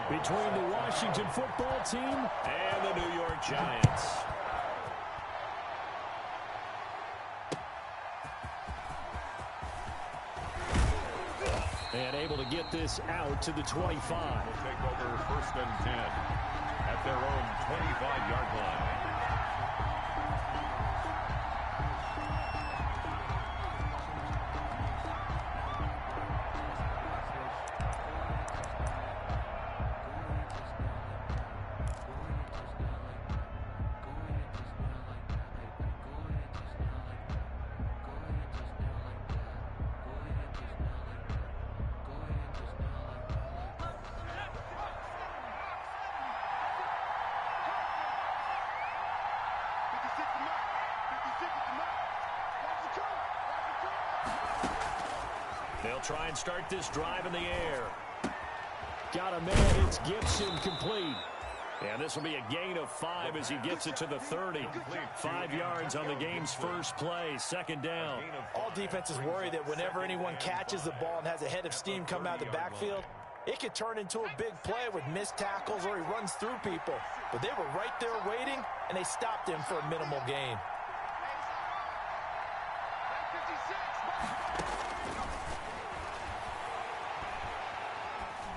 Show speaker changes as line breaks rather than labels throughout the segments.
between the Washington football team and the New York Giants. And able to get this out to the 25.
Will take over 1st and 10 at their own 25-yard line.
They'll try and start this drive in the air. Got a man. It's Gibson complete. And this will be a gain of 5 as he gets it to the 30. 5 yards on the game's first play. 2nd down.
All defenses worry that whenever anyone catches the ball and has a head of steam come out of the backfield, it could turn into a big play with missed tackles or he runs through people. But they were right there waiting, and they stopped him for a minimal gain.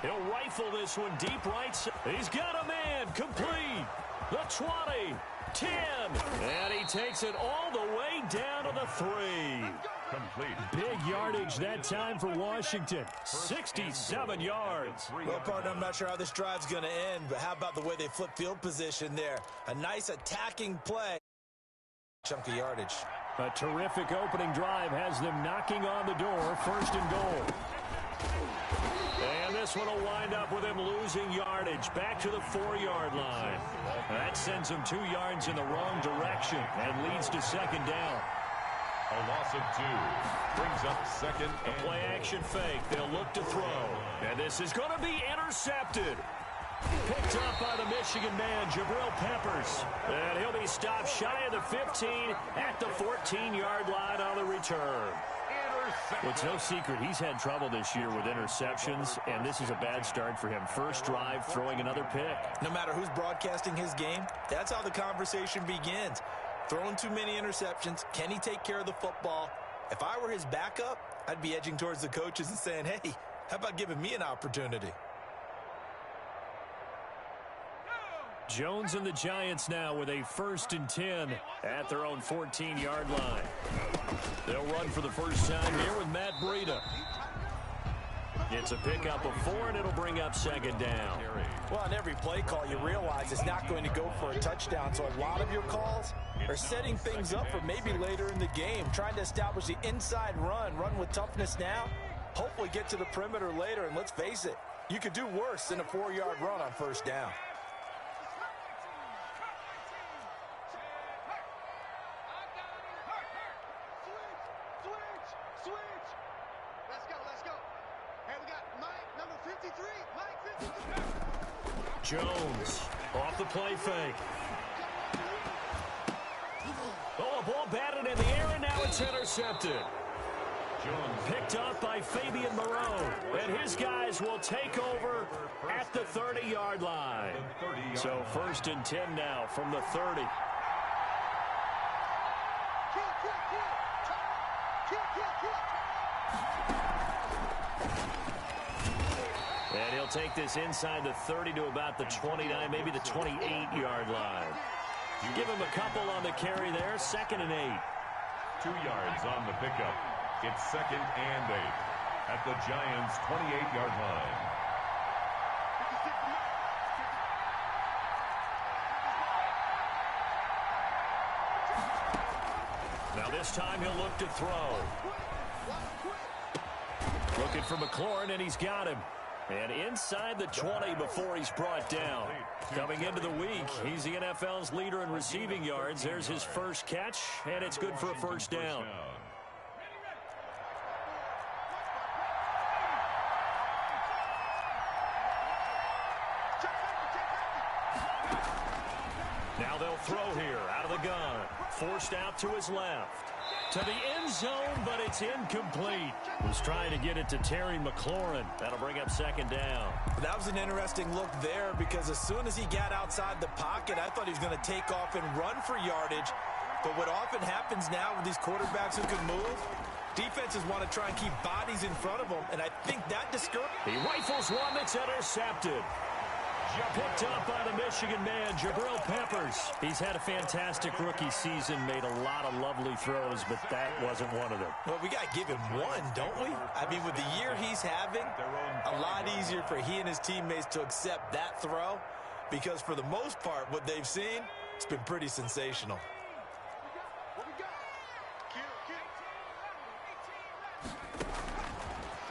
He'll rifle this one deep right. He's got a man complete. The 20, 10, and he takes it all the way down to the 3.
Complete.
Big yardage that time for Washington. 67 yards.
Well, partner, I'm not sure how this drive's going to end, but how about the way they flip field position there? A nice attacking play. Chunk of yardage.
A terrific opening drive has them knocking on the door. 1st and goal. And this one will wind up with him losing yardage back to the 4-yard line. That sends him 2 yards in the wrong direction and leads to 2nd down.
A loss of 2 brings up 2nd and
play action fake. They'll look to throw. And this is going to be intercepted. Picked up by the Michigan man, Jabril Peppers. And he'll be stopped shy of the 15 at the 14-yard line on the return. Well, it's no secret he's had trouble this year with interceptions, and this is a bad start for him. First drive, throwing another pick.
No matter who's broadcasting his game, that's how the conversation begins. Throwing too many interceptions, can he take care of the football? If I were his backup, I'd be edging towards the coaches and saying, hey, how about giving me an opportunity?
Jones and the Giants now with a 1st and 10 at their own 14-yard line. They'll run for the first time here with Matt Breida. It's a pickup of 4, and it'll bring up 2nd down.
Well, on every play call, you realize it's not going to go for a touchdown, so a lot of your calls are setting things up for maybe later in the game, trying to establish the inside run with toughness now, hopefully get to the perimeter later, and let's face it, you could do worse than a 4-yard run on 1st down.
Jones off the play fake. Oh, a ball batted in the air, and now it's intercepted. Jones picked up by Fabian Moreau, and his guys will take over at the 30-yard line. So 1st and 10 now from the 30. And he'll take this inside the 30 to about the 29, maybe the 28-yard line. Give him a couple on the carry there. 2nd and 8.
2 yards on the pickup. It's 2nd and 8 at the Giants' 28-yard line.
Now this time he'll look to throw. Looking for McLaurin, and he's got him. And inside the 20 before he's brought down. Coming into the week, he's the NFL's leader in receiving yards. There's his first catch, and it's good for a 1st down. Now they'll throw here out of the gun. Forced out to his left. To the end zone, but it's incomplete. Was trying to get it to Terry McLaurin. That'll bring up second down.
That was an interesting look there because as soon as he got outside the pocket, I thought he was going to take off and run for yardage. But what often happens now with these quarterbacks who can move, defenses want to try and keep bodies in front of them, and I think that discourages.
He rifles one that's intercepted. Picked up by the Michigan man, Jabril Peppers. He's had a fantastic rookie season, made a lot of lovely throws, but that wasn't one of them.
Well, we got to give him one, don't we? I mean, with the year he's having, a lot easier for he and his teammates to accept that throw because for the most part, what they've seen, it's been pretty sensational.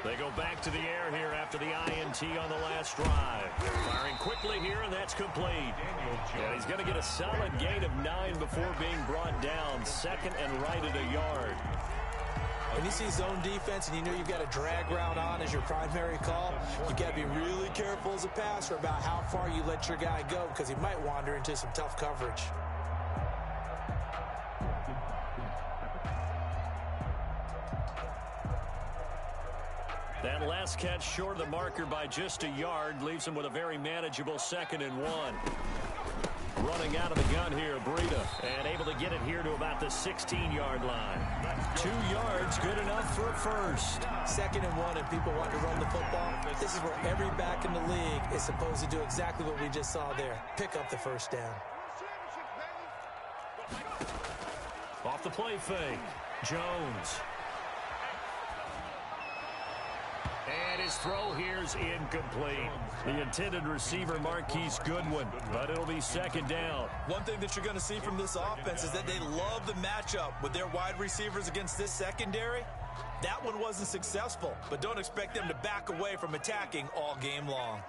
They go back to the air here after the INT on the last drive. Firing quickly here, and that's complete. And he's going to get a solid gain of 9 before being brought down. Second and right at a yard.
When you see zone defense and you know you've got a drag route on as your primary call, you've got to be really careful as a passer about how far you let your guy go because he might wander into some tough coverage.
That last catch short of the marker by just a yard leaves him with a very manageable 2nd and 1. Running out of the gun here, Breida, and able to get it here to about the 16-yard line. 2 yards, good enough for a first.
2nd and 1, and people want to run the football. This is where every back in the league is supposed to do exactly what we just saw there. Pick up the first down.
Off the play fake, Jones. And his throw here's incomplete. The intended receiver, Marquise Goodwin, but it'll be second down.
One thing that you're going to see from this offense is that they love the matchup with their wide receivers against this secondary. That one wasn't successful, but don't expect them to back away from attacking all game long.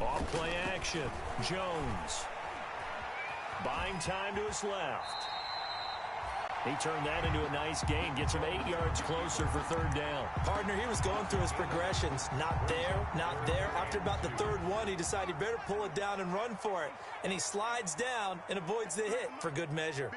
Off play action, Jones. Buying time to his left. He turned that into a nice gain. Gets him 8 yards closer for third down.
Partner, he was going through his progressions. Not there, not there. After about the third one, he decided he better pull it down and run for it. And he slides down and avoids the hit for good measure.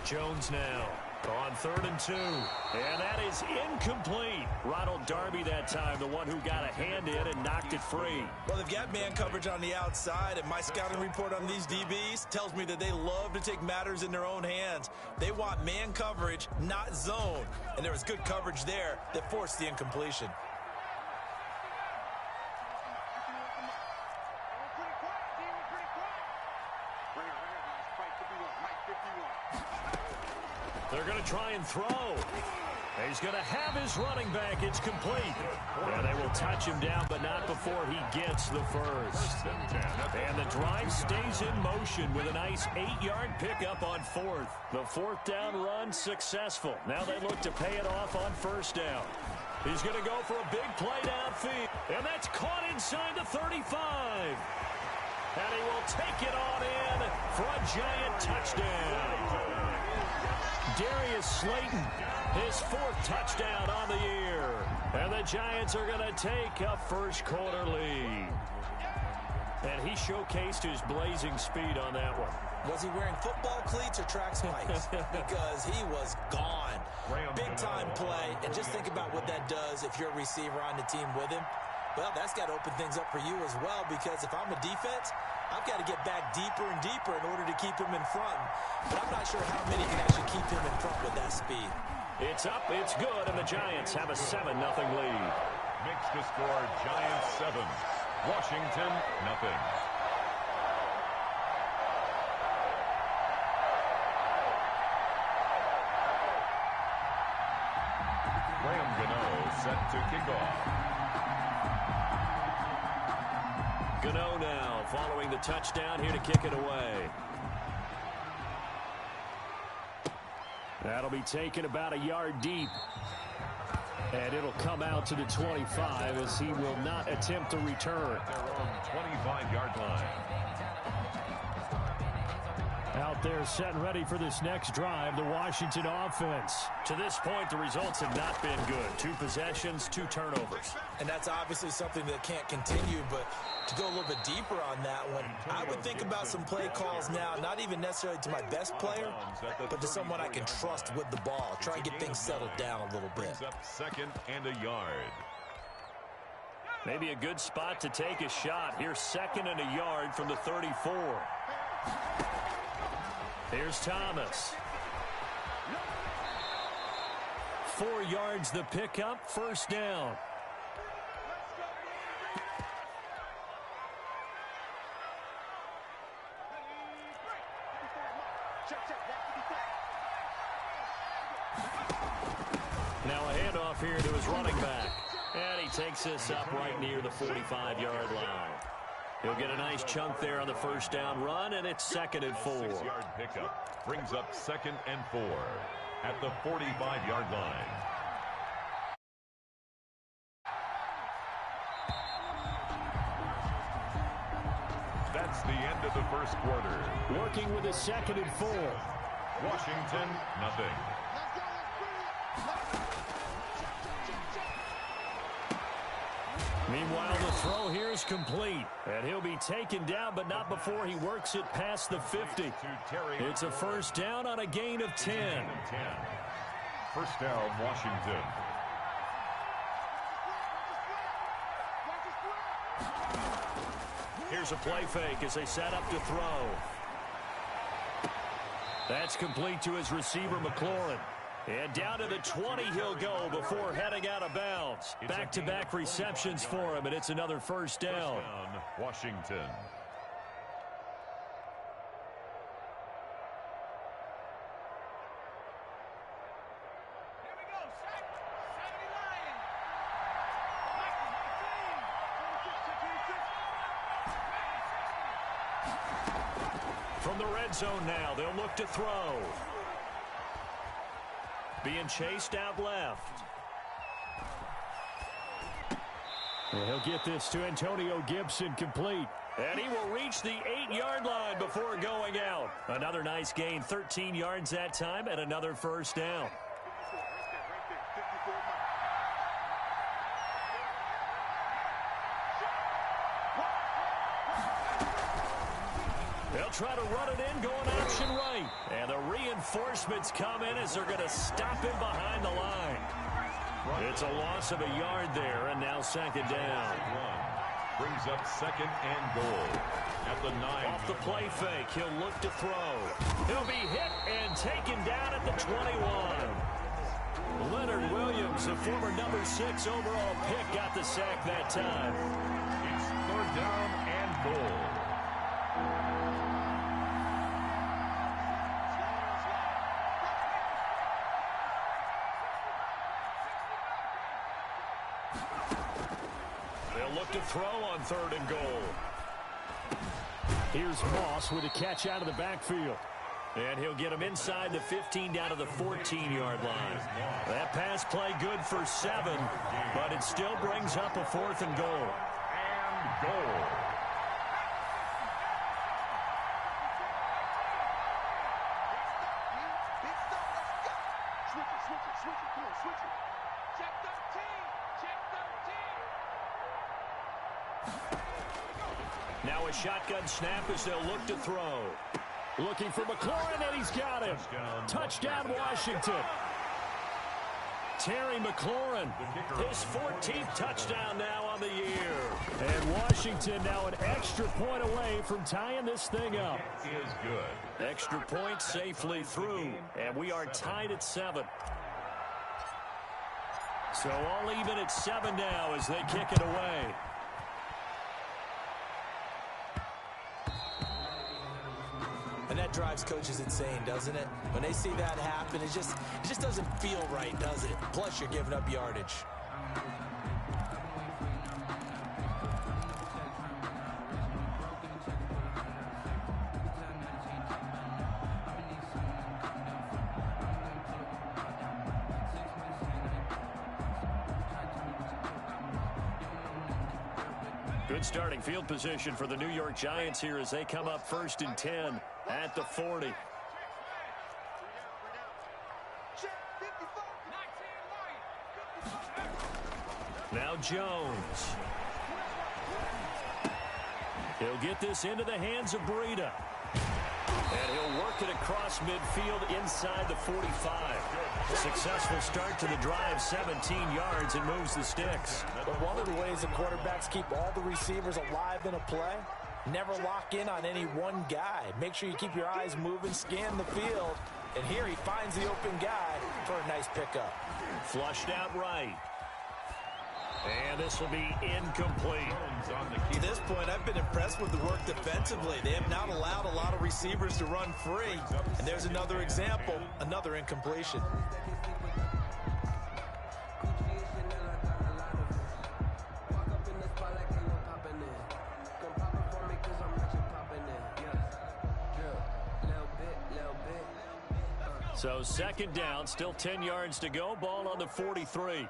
Jones now on 3rd and 2. And that is incomplete. Ronald Darby that time, the one who got a hand in and knocked it free.
Well, they've got man coverage on the outside, and my scouting report on these DBs tells me that they love to take matters in their own hands. They want man coverage, not zone. And there was good coverage there that forced the incompletion.
They're going to try and throw. He's going to have his running back. It's complete. And they will touch him down, but not before he gets the first. And the drive stays in motion with a nice 8-yard pickup on 4th. The 4th down run successful. Now they look to pay it off on 1st down. He's going to go for a big play downfield. And that's caught inside the 35. And he will take it on in for a giant touchdown. Darius Slayton, his 4th touchdown on the year. And the Giants are going to take a first-quarter lead. And he showcased his blazing speed on that one.
Was he wearing football cleats or track spikes? Because he was gone. Big-time play. And just think about what that does if you're a receiver on the team with him. Well, that's got to open things up for you as well, because if I'm a defense, I've got to get back deeper and deeper in order to keep him in front. But I'm not sure how many can actually keep him in front with that speed.
It's up, it's good, and the Giants have a 7-0 lead.
Makes the score Giants 7, Washington 0. Graham Gano set to kick off.
Gano now following the touchdown here to kick it away. That'll be taken about a yard deep. And it'll come out to the 25 as he will not attempt to return.
Their own 25-yard line.
Out out there setting ready for this next drive, the Washington offense. To this point, the results have not been good. 2 possessions, 2 turnovers.
And that's obviously something that can't continue, but to go a little bit deeper on that one, I would think about some play calls now, not even necessarily to my best player, but to someone I can trust with the ball. Try and get things settled down a little bit.
Up 2nd and a yard.
Maybe a good spot to take a shot. Here's 2nd and a yard from the 34. Here's Thomas. 4 yards the pickup, 1st down. Now a handoff here to his running back. And he takes this up right near the 45-yard line. He'll get a nice chunk there on the 1st down run, and it's 2nd and 4.
6-yard pickup brings up 2nd and 4 at the 45-yard line. That's the end of the 1st quarter.
Working with a 2nd and 4.
Washington, nothing.
Meanwhile, the throw here is complete. And he'll be taken down, but not before he works it past the 50. It's a 1st down on a gain of 10.
1st down, Washington.
Here's a play fake as they set up to throw. That's complete to his receiver, McLaurin. And down to the 20 he'll go before heading out of bounds. Back-to-back receptions for him, and it's another 1st down.
Washington.
From the red zone now, they'll look to throw. Being chased out left. And he'll get this to Antonio Gibson complete. And he will reach the 8-yard line before going out. Another nice gain, 13 yards that time, and another 1st down. They'll try to run it in, going option right. And the reinforcements come in as they're going to stop him behind the line. It's a loss of a yard there, and now 2nd down.
Brings up 2nd and goal at the 9.
Off the play fake, he'll look to throw. He'll be hit and taken down at the 21. Leonard Williams, the former number 6 overall pick, got the sack that time.
It's 3rd down and goal.
They'll look to throw on 3rd and goal. Here's Moss with a catch out of the backfield. And he'll get him inside the 15 down to the 14-yard line. That pass play good for 7, but it still brings up a 4th and goal.
And goal.
Now a shotgun snap as they'll look to throw. Looking for McLaurin, and he's got him. Touchdown, Washington. Terry McLaurin, his 14th touchdown now on the year. And Washington now an extra point away from tying this thing up.
It is good.
Extra point safely through, and we are tied at 7. So all even at 7 now as they kick it away.
And that drives coaches insane, doesn't it? When they see that happen, it just doesn't feel right, does it? Plus, you're giving up yardage.
Good starting field position for the New York Giants here as they come up 1st and 10 at the 40. Now Jones. He'll get this into the hands of Breida. And he'll work it across midfield inside the 45. Successful start to the drive, 17 yards, and moves the sticks.
But one of the ways the quarterbacks keep all the receivers alive in a play, never lock in on any one guy. Make sure you keep your eyes moving, scan the field. And here he finds the open guy for a nice pickup.
Flushed out right. And this will be incomplete.
To this point, I've been impressed with the work defensively. They have not allowed a lot of receivers to run free. And there's another example, another incompletion.
So 2nd down, still 10 yards to go. Ball on the 43.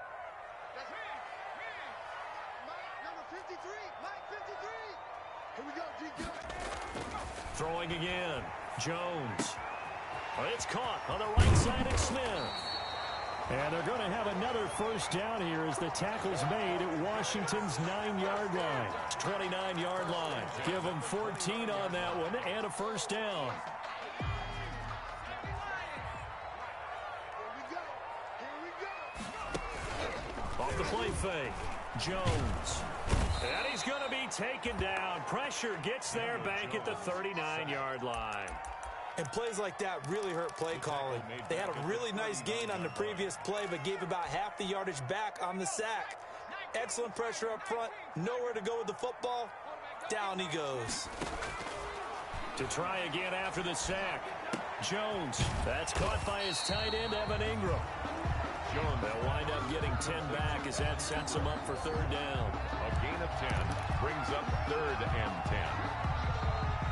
Throwing again. Jones. It's caught on the right side of Smith. And they're going to have another 1st down here as the tackle's made at Washington's 9-yard line. 29-yard line. Give them 14 on that one and a 1st down. Off the play fake. Jones. And he's going to be taken down. Pressure gets there back at the 39-yard line.
And plays like that really hurt play calling. They had a really nice gain on the previous play, but gave about half the yardage back on the sack. Excellent pressure up front. Nowhere to go with the football. Down he goes.
To try again after the sack. Jones. That's caught by his tight end, Evan Ingram. They'll wind up getting 10 back as that sets them up for 3rd down.
A gain of 10 brings up 3rd and 10.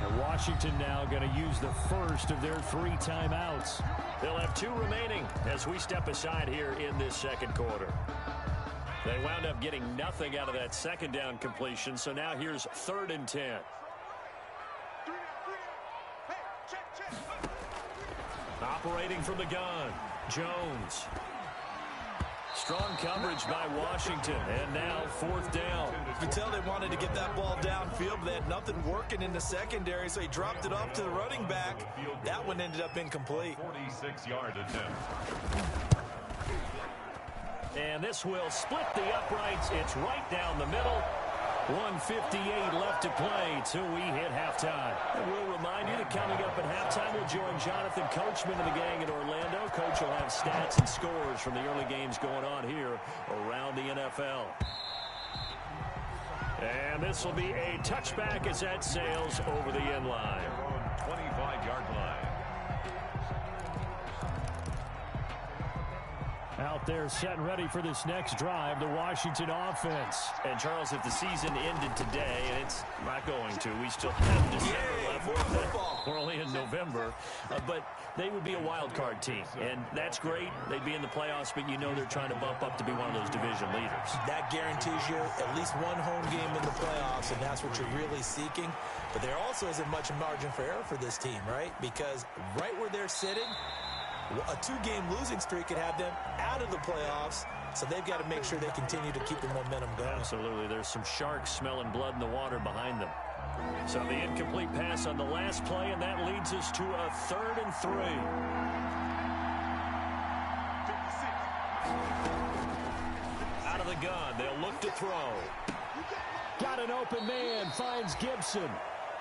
And Washington now going to use the first of their 3 timeouts. They'll have 2 remaining as we step aside here in this 2nd quarter. They wound up getting nothing out of that 2nd down completion, so now here's 3rd and 10. Operating from the gun, Jones. Strong coverage by Washington, and now 4th down.
You can tell they wanted to get that ball downfield, but they had nothing working in the secondary, so he dropped it off to the running back. That one ended up incomplete.
46-yard attempt.
And this will split the uprights. It's right down the middle. 1:58 left to play till we hit halftime. And we'll remind you that coming up at halftime, we'll join Jonathan Coachman and the gang in Orlando. Coach will have stats and scores from the early games going on here around the NFL. And this will be a touchback as that sails over the end line.
25-yard line.
Out there set and ready for this next drive, the Washington offense. And Charles, if the season ended today, and it's not going to, we still have December left. We're only in November. But they would be a wild card team. And that's great. They'd be in the playoffs, but you know they're trying to bump up to be one of those division leaders. That guarantees you at least one home game in the playoffs, and that's what you're really seeking. But there also isn't much margin for error for this team, right? Because right where they're sitting, a 2-game losing streak could have them out of the playoffs, so they've got to make sure they continue to keep the momentum going. Absolutely. There's some sharks smelling blood in the water behind them. So the incomplete pass on the last play, and that leads us to a 3rd and 3. Out of the gun, they'll look to throw. Got an open man, finds Gibson.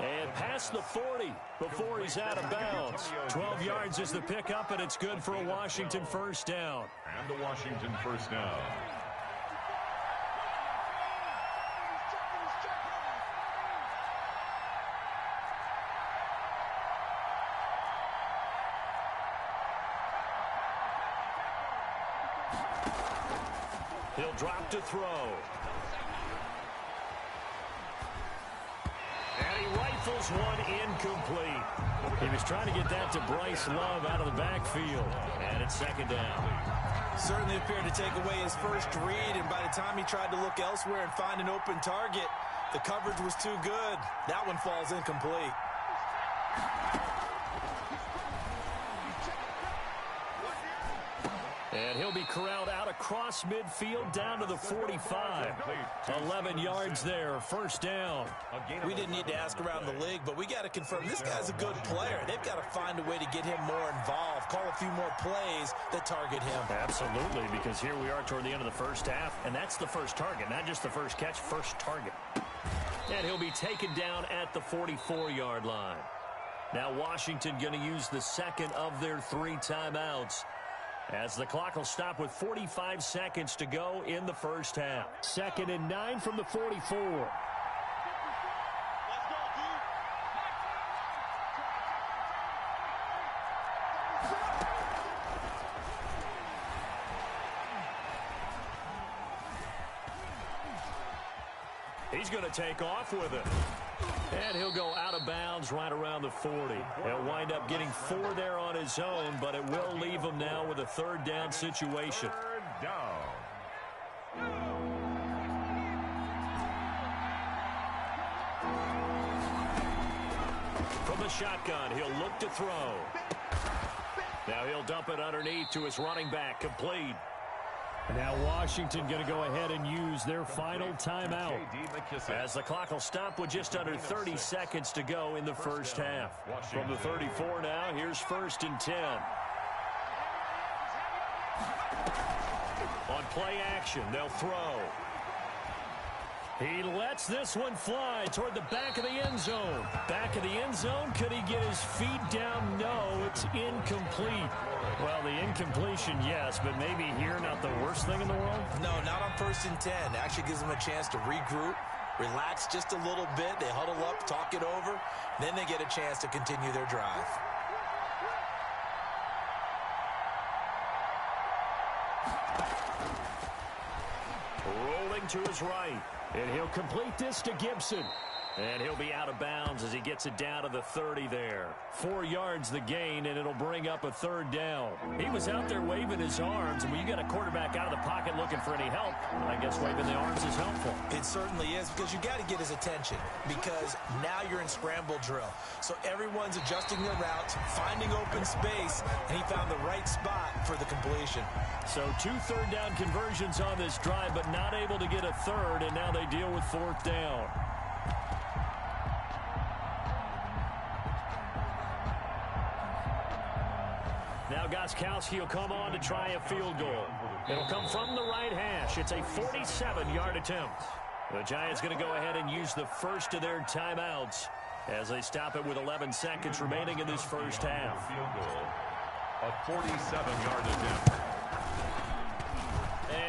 And past the 40 before he's out of bounds. 12 yards is the pickup, and it's good for a Washington 1st down.
And the Washington 1st down.
He'll drop to throw. And he rifles one incomplete. He was trying to get that to Bryce Love out of the backfield. And it's 2nd down. Certainly appeared to take away his first read, and by the time he tried to look elsewhere and find an open target,
The coverage was too good. That one falls incomplete.
And he'll be corralled out across midfield down to the 45. 11 yards there, first down.
We didn't need to ask around the league, but we got to confirm this guy's a good player. They've got to find a way to get him more involved, call a few more plays that target him.
Absolutely, because here we are toward the end of the first half, and that's the first target, not just the first catch, first target. And he'll be taken down at the 44-yard line. Now Washington going to use the second of their 3 timeouts, as the clock will stop with 45 seconds to go in the first half. 2nd and 9 from the 44. He's going to take off with it. And he'll go out of bounds right around the 40. He'll wind up getting 4 there on his own, but it will leave him now with a 3rd down situation.
3rd down.
From the shotgun, he'll look to throw. Now he'll dump it underneath to his running back, complete. And now Washington going to go ahead and use their final timeout, as the clock will stop with just under 30 seconds to go in the first half. From the 34 now, here's 1st and 10. On play action, they'll throw. He lets this one fly toward the back of the end zone. Back of the end zone, could he get his feet down? No, it's incomplete. Well, the incompletion, yes, but maybe here not the worst thing in the world?
No, not on 1st and 10. Actually gives them a chance to regroup, relax just a little bit. They huddle up, talk it over. Then they get a chance to continue their drive.
Rolling to his right. And he'll complete this to Gibson. And he'll be out of bounds as he gets it down to the 30 there. 4 yards the gain, and it'll bring up a 3rd down. He was out there waving his arms, and when you got a quarterback out of the pocket looking for any help, I guess waving the arms is helpful.
It certainly is, because you got to get his attention, because now you're in scramble drill. So everyone's adjusting their routes, finding open space, and he found the right spot for the completion.
So 2 3rd down conversions on this drive, but not able to get a 3rd, and now they deal with 4th down. Now Gostkowski will come on to try a field goal. It'll come from the right hash. It's a 47-yard attempt. The Giants going to go ahead and use the first of their timeouts as they stop it with 11 seconds remaining in this first half.
Field goal. A 47-yard attempt.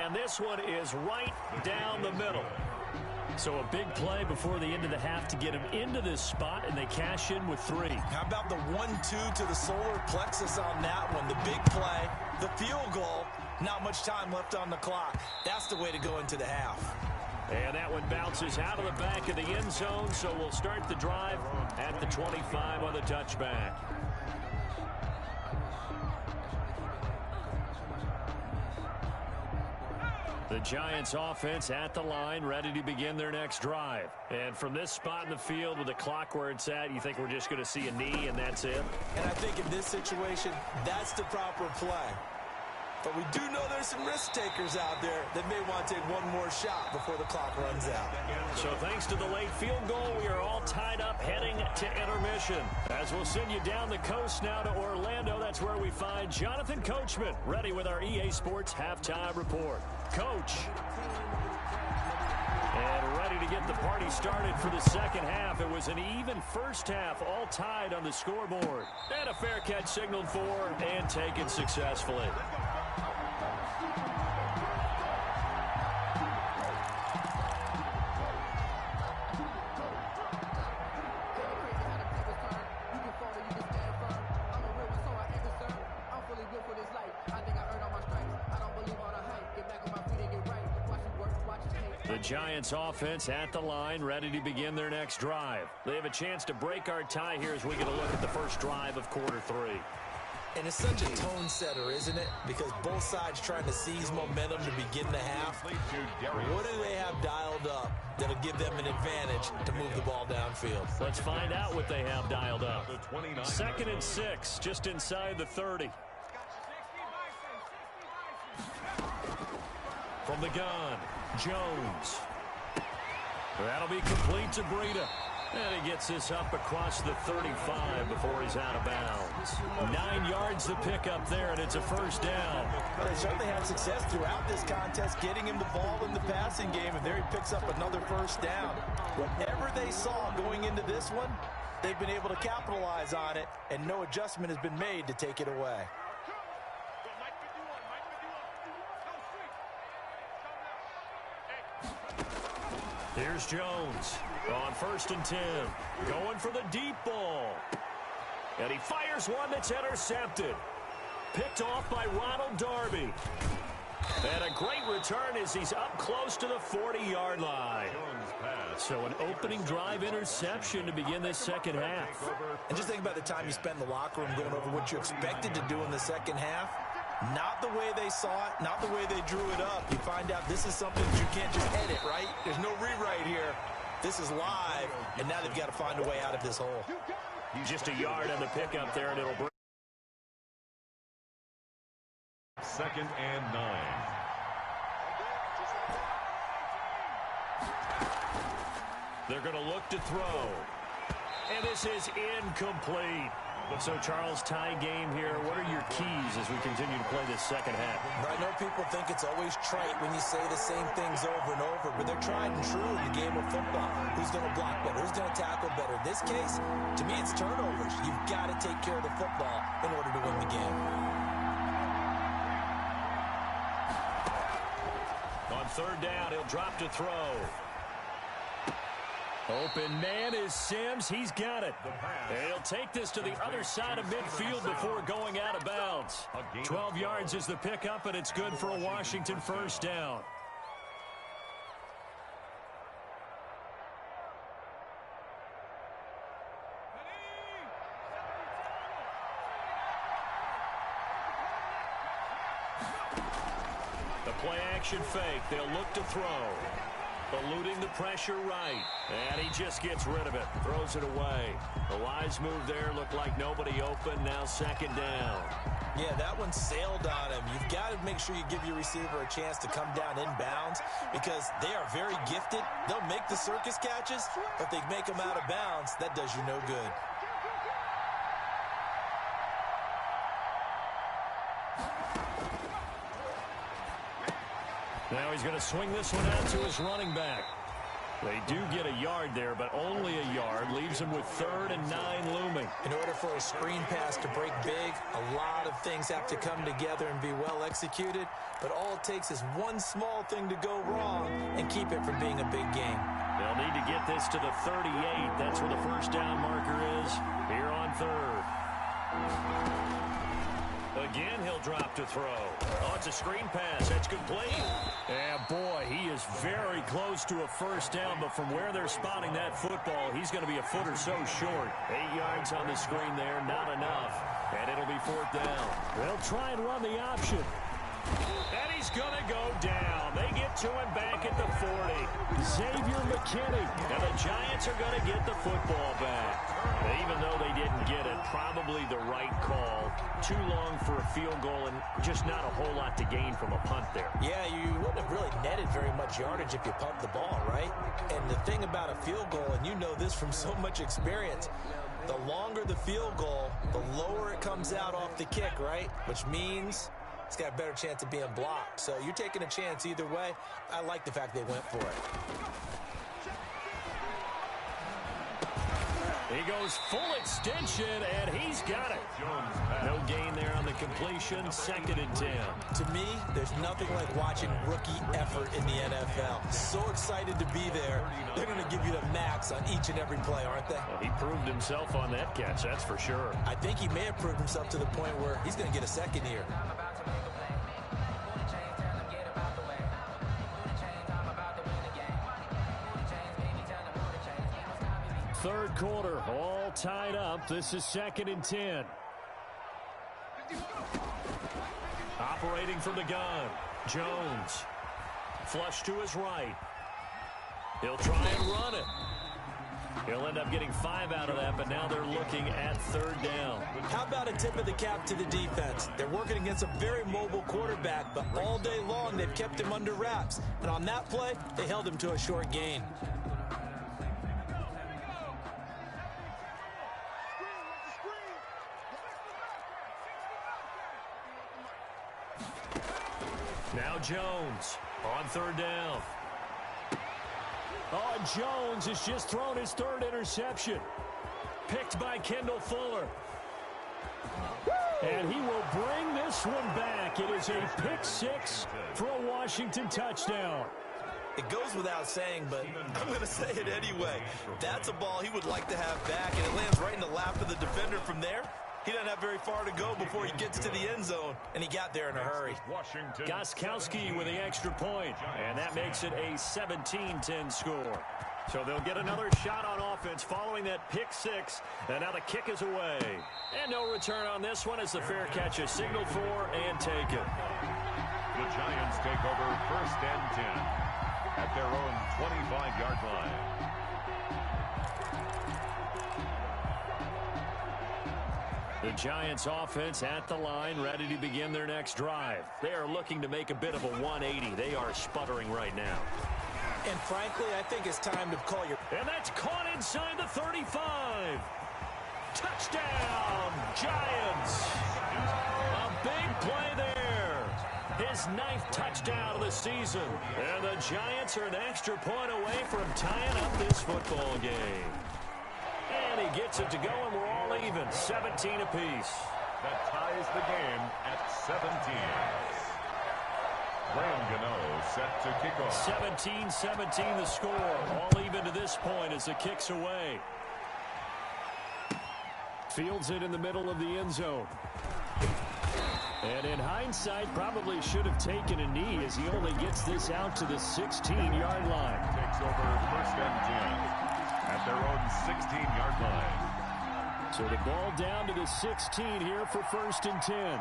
And this one is right down the middle. So a big play before the end of the half to get him into this spot, and they cash in with 3.
How about the 1-2 to the solar plexus on that one? The big play, the field goal, not much time left on the clock. That's the way to go into the half.
And that one bounces out of the back of the end zone, so we'll start the drive at the 25 on the touchback. The Giants offense at the line, ready to begin their next drive. And from this spot in the field with the clock where it's at, you think we're just going to see a knee and that's it?
And I think in this situation, that's the proper play. But we do know there's some risk takers out there that may want to take one more shot before the clock runs out.
So thanks to the late field goal, we are all tied up heading to intermission. As we'll send you down the coast now to Orlando, that's where we find Jonathan Coachman, ready with our EA Sports Halftime Report. Coach. And ready to get the party started for the second half. It was an even first half, all tied on the scoreboard. And a fair catch signaled for and taken successfully. The Giants offense at the line, ready to begin their next drive. They have a chance to break our tie here as we get a look at the first drive of quarter 3.
And it's such a tone setter, isn't it? Because both sides trying to seize momentum to begin the half. What do they have dialed up that'll give them an advantage to move the ball downfield?
Let's find out what they have dialed up. 2nd and 6, just inside the 30. From the gun, Jones. That'll be complete to Breida. And he gets this up across the 35 before he's out of bounds. 9 yards to pick up there, and it's a first down.
Well, they certainly had success throughout this contest, getting him the ball in the passing game, and there he picks up another first down. Whatever they saw going into this one, they've been able to capitalize on it, and no adjustment has been made to take it away.
Here's Jones on 1st and 10, going for the deep ball. And he fires one that's intercepted. Picked off by Ronald Darby. And a great return as he's up close to the 40-yard line. So an opening drive interception to begin this second half.
And just think about the time you spend in the locker room going over what you expected to do in the second half. Not the way they saw it, not the way they drew it up. You find out this is something that you can't just edit, right? There's no rewrite here. This is live, and now they've got to find a way out of this hole.
Just a yard on the pickup there, and it'll bring.
2nd and 9.
They're going to look to throw. And this is incomplete. So, Charles, tie game here. What are your keys as we continue to play this second half?
I know people think it's always trite when you say the same things over and over, but they're tried and true in the game of football. Who's going to block better? Who's going to tackle better? In this case, to me, it's turnovers. You've got to take care of the football in order to win the game.
On 3rd down, he'll drop to throw. Open man is Sims. He's got it. And he'll take this to the other side of midfield before going out of bounds. 12 yards is the pickup, and it's good for a Washington first down. The play action fake. They'll look to throw. Eluding the pressure right. And he just gets rid of it. Throws it away. The wise move there. Looked like nobody open. Now 2nd down.
Yeah, that one sailed on him. You've got to make sure you give your receiver a chance to come down inbounds because they are very gifted. They'll make the circus catches, but they make them out of bounds. That does you no good.
Now he's going to swing this one out to his running back. They do get a yard there, but only a yard. Leaves him with 3rd and 9 looming.
In order for a screen pass to break big, a lot of things have to come together and be well executed. But all it takes is one small thing to go wrong and keep it from being a big game.
They'll need to get this to the 38. That's where the first down marker is here on 3rd. Again, he'll drop to throw. Oh, it's a screen pass. That's complete. Yeah, boy, he is very close to a first down, but from where they're spotting that football, he's going to be a foot or so short. 8 yards on the screen there, not enough. And it'll be 4th down. They'll try and run the option. And he's going to go down. They get to him back at the 40. Xavier McKinney. And the Giants are going to get the football back. Even though they didn't get it, probably the right call. Too long for a field goal and just not a whole lot to gain from a punt there.
Yeah, you wouldn't have really netted very much yardage if you pumped the ball, right? And the thing about a field goal, and you know this from so much experience, the longer the field goal, the lower it comes out off the kick, right? Which means it's got a better chance of being blocked. So you're taking a chance either way. I like the fact they went for it.
He goes full extension, and he's got it. No gain there on the completion. 2nd and 10.
To me, there's nothing like watching rookie effort in the NFL. So excited to be there. They're going to give you the max on each and every play, aren't they?
Well, he proved himself on that catch, that's for sure.
I think he may have proved himself to the point where he's going to get a second here.
Third quarter, all tied up. This is 2nd and 10. Operating from the gun, Jones. Flush to his right. He'll try and run it. He'll end up getting 5 out of that, but now they're looking at 3rd down.
How about a tip of the cap to the defense? They're working against a very mobile quarterback, but all day long they've kept him under wraps. And on that play, they held him to a short gain.
Now Jones on 3rd down. Oh, and Jones has just thrown his 3rd interception. Picked by Kendall Fuller. And he will bring this one back. It is a pick 6 for a Washington touchdown.
It goes without saying, but I'm going to say it anyway. That's a ball he would like to have back, and it lands right in the lap of the defender from there. He doesn't have very far to go before he gets to the end zone, and he got there in a hurry.
Gostkowski with the extra point, and that makes it a 17-10 score. So they'll get another shot on offense following that pick 6, and now the kick is away. And no return on this one as the fair catch is signaled for and taken.
The Giants take over 1st and 10 at their own 25-yard line.
The Giants offense at the line, ready to begin their next drive. They are looking to make a bit of a 180. They are sputtering right now.
And frankly, I think it's time to call your...
And that's caught inside the 35. Touchdown, Giants. A big play there. His 9th touchdown of the season. And the Giants are an extra point away from tying up this football game. And he gets it to go, and we're all even, 17 apiece.
That ties the game at 17. Graham Gano set to kick off.
17-17 the score. All even to this point as the kick's away. Fields it in the middle of the end zone. And in hindsight, probably should have taken a knee as he only gets this out to the 16-yard line.
Takes over 1st and 10 at their own 16-yard line.
So the ball down to the 16 here for 1st and 10.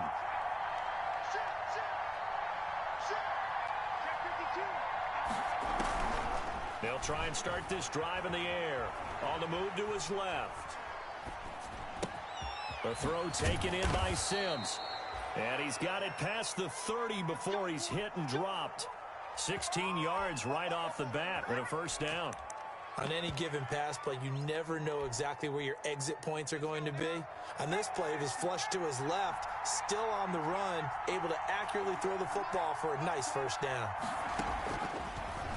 They'll try and start this drive in the air. On the move to his left. The throw taken in by Sims. And he's got it past the 30 before he's hit and dropped. 16 yards right off the bat with a 1st down.
On any given pass play, you never know exactly where your exit points are going to be. On this play, it was flushed to his left, still on the run, able to accurately throw the football for a nice 1st down.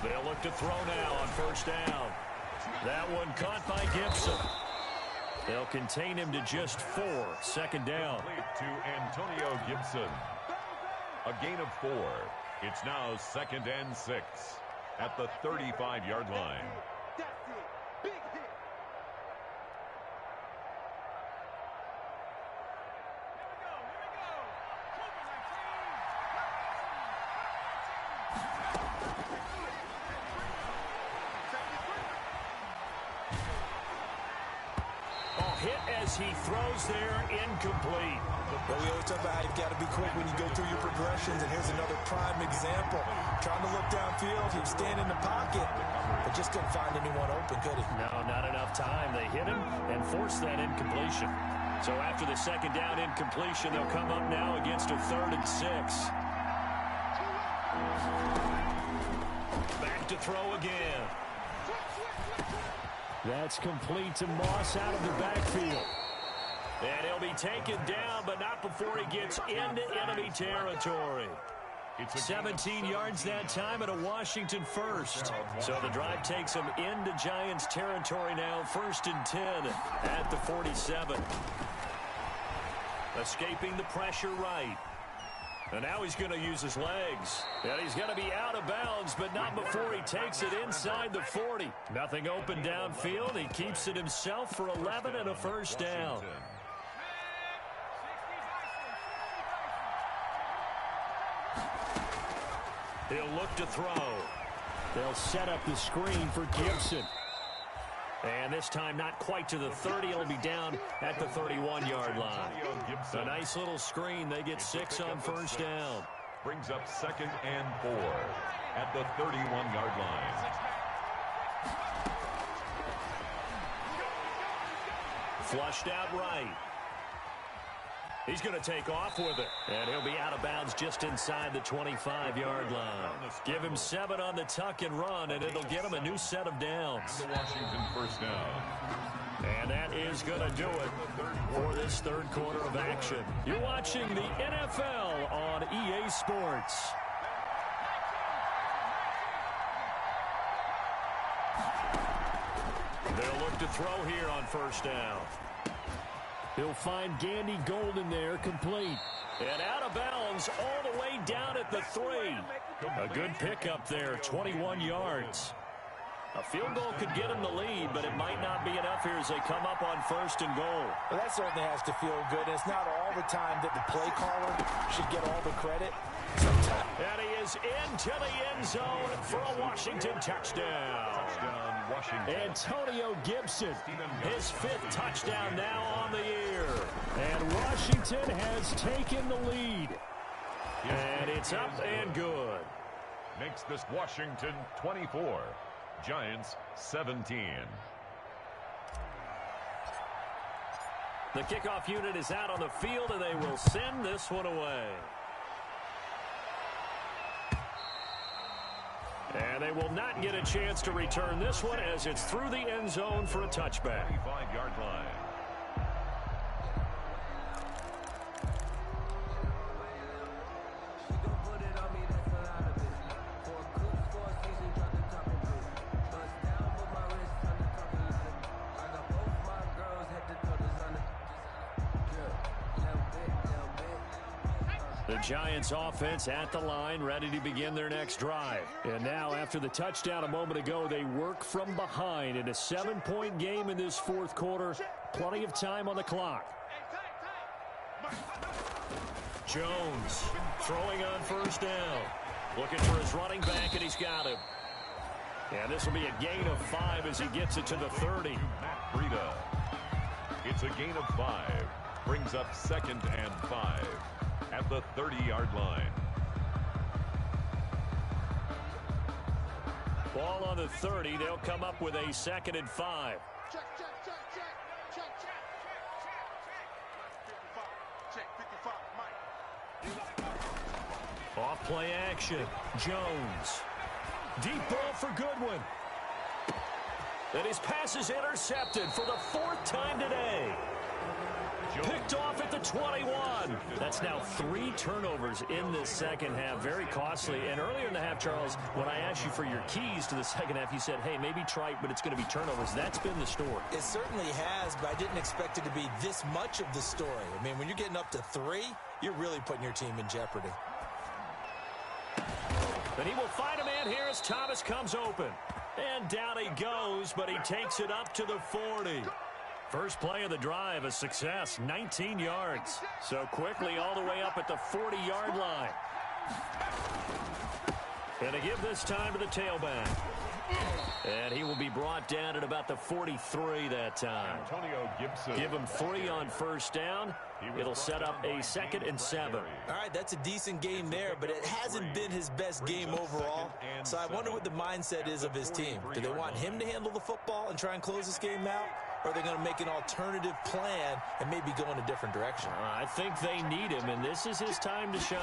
They'll look to throw now on 1st down. That one caught by Gibson. They'll contain him to just 4. 2nd down.
To Antonio Gibson. A gain of 4. It's now 2nd and 6 at the 35-yard line.
He throws there, incomplete.
Well, we always talk about how you've got to be quick when you go through your progressions, and here's another prime example. Trying to look downfield, he was standing in the pocket, but just couldn't find anyone open, could he?
No, not enough time. They hit him and forced that incompletion. So after the 2nd down incompletion, they'll come up now against a 3rd and 6. Back to throw again. That's complete to Moss out of the backfield. And he'll be taken down, but not before he gets into enemy territory. 17 yards that time and a Washington 1st. So the drive takes him into Giants territory now. 1st and 10 at the 47. Escaping the pressure right. And now he's going to use his legs. And he's going to be out of bounds, but not before he takes it inside the 40. Nothing open downfield. He keeps it himself for 11 and a 1st down. He'll look to throw. They'll set up the screen for Gibson. And this time not quite to the 30. It'll be down at the 31-yard line.
Gibson.
A nice little screen. They get 6 on first down.
Brings up 2nd and 4 at the 31-yard line.
Flushed out right. He's going to take off with it. And he'll be out of bounds just inside the 25-yard line. Give him 7 on the tuck and run, and it'll get him a new set of downs.
The Washington first down.
And that is going to do it for this third quarter of action. You're watching the NFL on EA Sports. They'll look to throw here on first down. He'll find Gandy Golden there, complete. And out of bounds all the way down at the 3. A good pickup there, 21 yards. A field goal could get him the lead, but it might not be enough here as they come up on 1st and goal.
Well, that certainly has to feel good. And it's not all the time that the play caller should get all the credit. Sometimes.
And he is into the end zone for a Washington touchdown.
Touchdown, Washington.
Antonio Gibson, his 5th touchdown now on the year. And Washington has taken the lead. And it's up and good.
Makes this Washington 24. Giants 17.
The kickoff unit is out on the field, and they will send this one away. And they will not get a chance to return this one as it's through the end zone for a touchback.
25-yard line.
The Giants offense at the line, ready to begin their next drive. And now, after the touchdown a moment ago, they work from behind in a 7-point game in this fourth quarter. Plenty of time on the clock. Jones throwing on first down. Looking for his running back, and he's got him. And this will be a gain of 5 as he gets it to the 30.
Matt Breida. It's a gain of 5. Brings up 2nd and 5. At the 30-yard line.
Ball on the 30. They'll come up with a 2nd and 5.
Check.
Off play action. Jones. Deep ball for Goodwin. And his pass is intercepted for the 4th time today. Picked off at the 21. That's now 3 turnovers in this second half. Very costly. And earlier in the half, Charles, when I asked you for your keys to the second half, you said, hey, maybe try it, but it's going to be turnovers. That's been the story.
It certainly has, but I didn't expect it to be this much of the story. I mean, when you're getting up to 3, you're really putting your team in jeopardy.
And he will find a man here as Thomas comes open. And down he goes, but he takes it up to the 40. First play of the drive, a success, 19 yards. So quickly all the way up at the 40-yard line. And to give this time to the tailback. And he will be brought down at about the 43 that time.
Antonio Gibson.
Give him 3 on first down. It'll set up a 2nd and 7.
All right, that's a decent game there, but it hasn't been his best game overall. So I wonder what the mindset is of his team. Do they want him to handle the football and try and close this game out? Or are they going to make an alternative plan and maybe go in a different direction?
I think they need him, and this is his time to shine.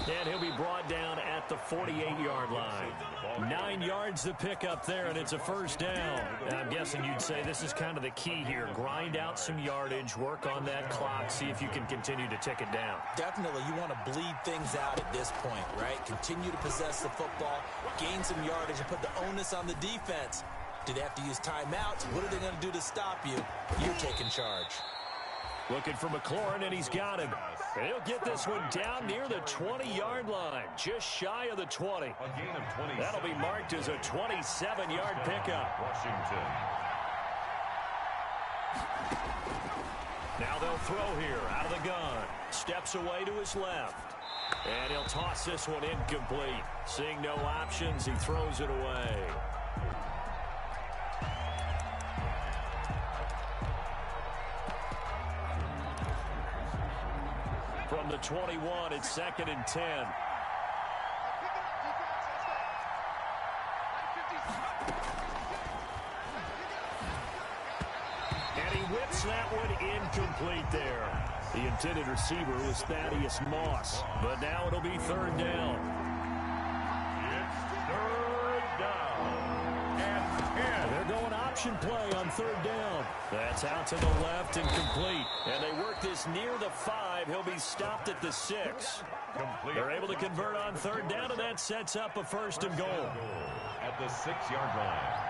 And he'll be brought down at the 48-yard line. 9 yards to pick up there, and it's a first down. And I'm guessing you'd say this is kind of the key here. Grind out some yardage, work on that clock, see if you can continue to tick it down.
Definitely, you want to bleed things out at this point, right? Continue to possess the football, gain some yardage, and put the onus on the defense. Do they have to use timeouts? What are they going to do to stop you? You're taking charge.
Looking for McLaurin, and he's got him. He'll get this one down near the 20-yard line, just shy of the 20.
A gain of 20.
That'll be marked as a 27-yard pickup.
Washington.
Now they'll throw here out of the gun. Steps away to his left. And he'll toss this one incomplete. Seeing no options, he throws it away. From the 21, it's 2nd and 10. And he whips that one incomplete there. The intended receiver was Thaddeus Moss, but now it'll be 3rd down.
It's 3rd down and 10.
They're going option play on 3rd down. That's out to the left and complete. And they work this near the 5. He'll be stopped at the 6.
Complete.
They're able to convert on 3rd down, and that sets up a 1st and goal.
At the 6-yard line.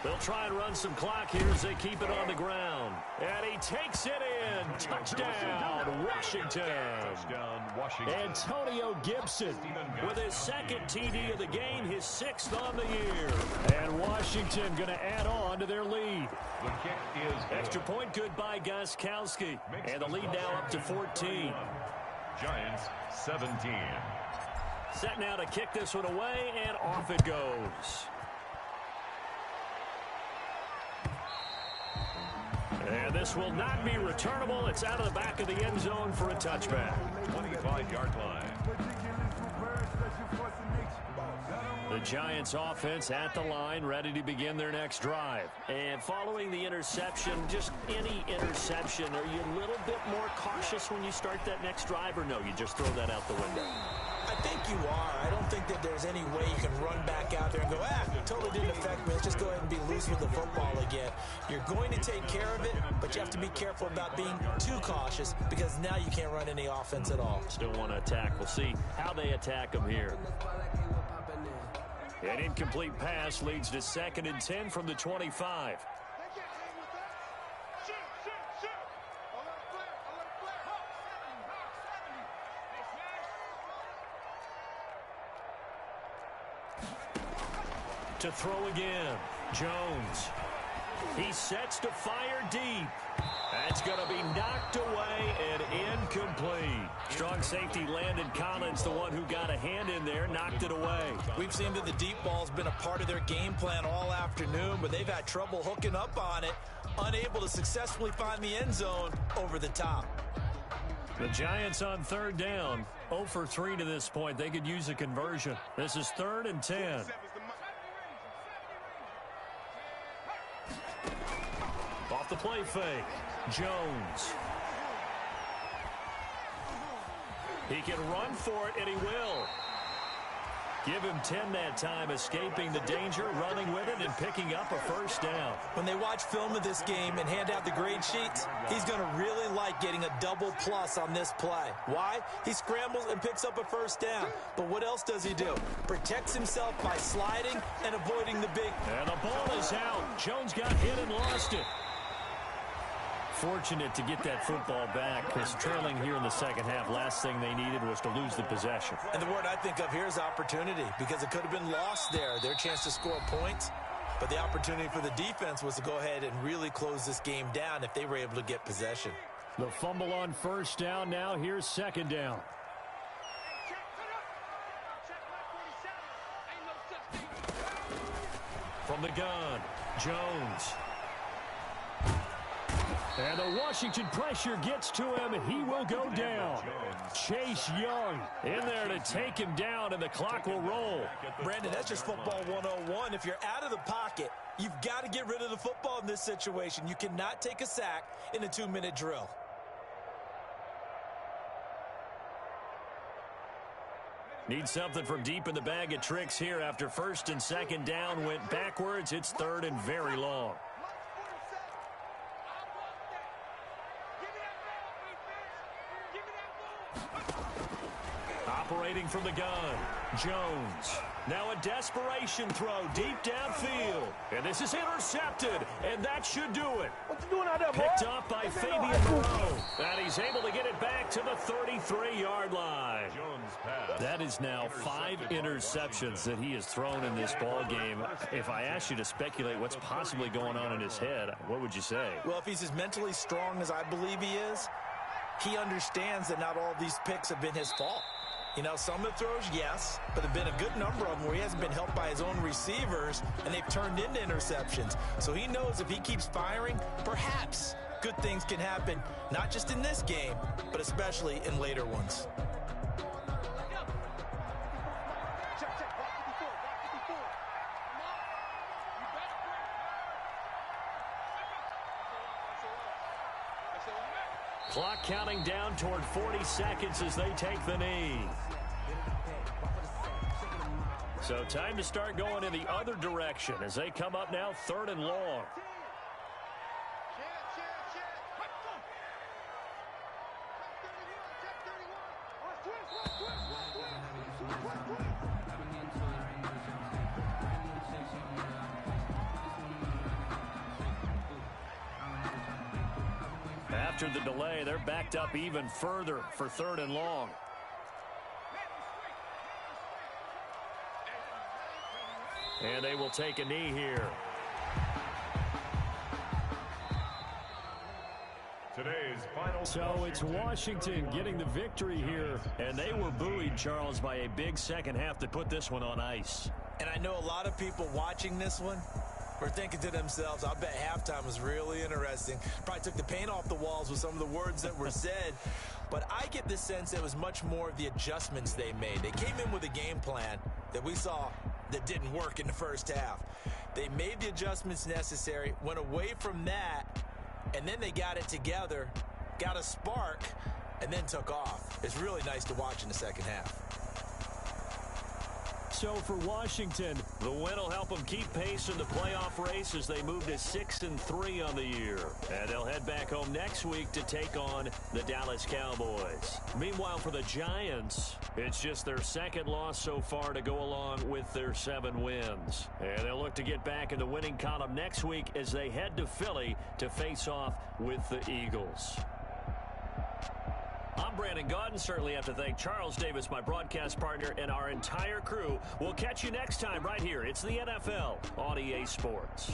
They'll try and run some clock here as they keep it on the ground. And he takes it in. Touchdown, Washington.
Touchdown, Washington.
Antonio Gibson with his 2nd TD of the game, his 6th on the year. And Washington going to add on to their lead.
The kick is good.
Extra point good by Gostkowski. And the lead now up to 14.
Giants 17.
Set now to kick this one away, and off it goes. And this will not be returnable. It's out of the back of the end zone for a touchback.
25-yard line.
The Giants offense at the line, ready to begin their next drive. And following the interception, just any interception, are you a little bit more cautious when you start that next drive, or no, you just throw that out the window?
I think you are. I don't think that there's any way you can run back out there and go, totally didn't affect me. Let's just go ahead and be loose with the football again. You're going to take care of it, but you have to be careful about being too cautious because now you can't run any offense at all.
Still want to attack. We'll see how they attack them here. An incomplete pass leads to 2nd and 10 from the 25. To throw again, Jones. He sets to fire deep. That's going to be knocked away and incomplete. Strong safety Landon Collins, the one who got a hand in there, knocked it away.
We've seen that the deep ball's been a part of their game plan all afternoon, but they've had trouble hooking up on it, unable to successfully find the end zone over the top.
The Giants on 3rd down, 0 for 3 to this point. They could use a conversion. This is 3rd and 10. Off the play fake, Jones. He can run for it, and he will. Give him 10 that time, escaping the danger, running with it, and picking up a 1st down.
When they watch film of this game and hand out the grade sheets, he's going to really like getting a double plus on this play. Why? He scrambles and picks up a 1st down. But what else does he do? Protects himself by sliding and avoiding the big.
And the ball is out. Jones got hit and lost it. Fortunate to get that football back because trailing here in the 2nd half, last thing they needed was to lose the possession.
And the word I think of here is opportunity because it could have been lost there, their chance to score points. But the opportunity for the defense was to go ahead and really close this game down if they were able to get possession.
The fumble on 1st down. Now here's 2nd down. From the gun, Jones. And the Washington pressure gets to him, and he will go down. Chase Young in there to take him down, and the clock will roll.
Brandon, that's just football 101. If you're out of the pocket, you've got to get rid of the football in this situation. You cannot take a sack in a 2-minute drill.
Need something from deep in the bag of tricks here after 1st and 2nd down went backwards. It's 3rd and very long. Operating from the gun, Jones. Now a desperation throw deep downfield. And this is intercepted, and that should do it.
What you doing out there, boy?
Picked up by Fabian Moreau. And he's able to get it back to the 33-yard line.
Jones pass.
That is now 5 interceptions that he has thrown in this ball game. If I asked you to speculate what's possibly going on in his head, what would you say?
Well, if he's as mentally strong as I believe he is, he understands that not all of these picks have been his fault. You know, some of the throws, yes, but there have been a good number of them where he hasn't been helped by his own receivers, and they've turned into interceptions. So he knows if he keeps firing, perhaps good things can happen, not just in this game, but especially in later ones.
Clock counting down toward 40 seconds as they take the knee. So time to start going in the other direction as they come up now 3rd and long. After the delay, they're backed up even further for 3rd and long. And they will take a knee here.
Today's final.
So it's Washington getting the victory here. And they were buoyed, Charles, by a big second half that put this one on ice.
And I know a lot of people watching this one were thinking to themselves, I bet halftime was really interesting. Probably took the paint off the walls with some of the words that were said. But I get the sense it was much more of the adjustments they made. They came in with a game plan that we saw that didn't work in the first half. They made the adjustments necessary, went away from that, and then they got it together, got a spark, and then took off. It's really nice to watch in the second half.
So for Washington, the win will help them keep pace in the playoff race as they move to 6-3 on the year. And they'll head back home next week to take on the Dallas Cowboys. Meanwhile, for the Giants, it's just their second loss so far to go along with their 7 wins. And they'll look to get back in the winning column next week as they head to Philly to face off with the Eagles. I'm Brandon Gaudin. Certainly have to thank Charles Davis, my broadcast partner, and our entire crew. We'll catch you next time right here. It's the NFL on EA Sports.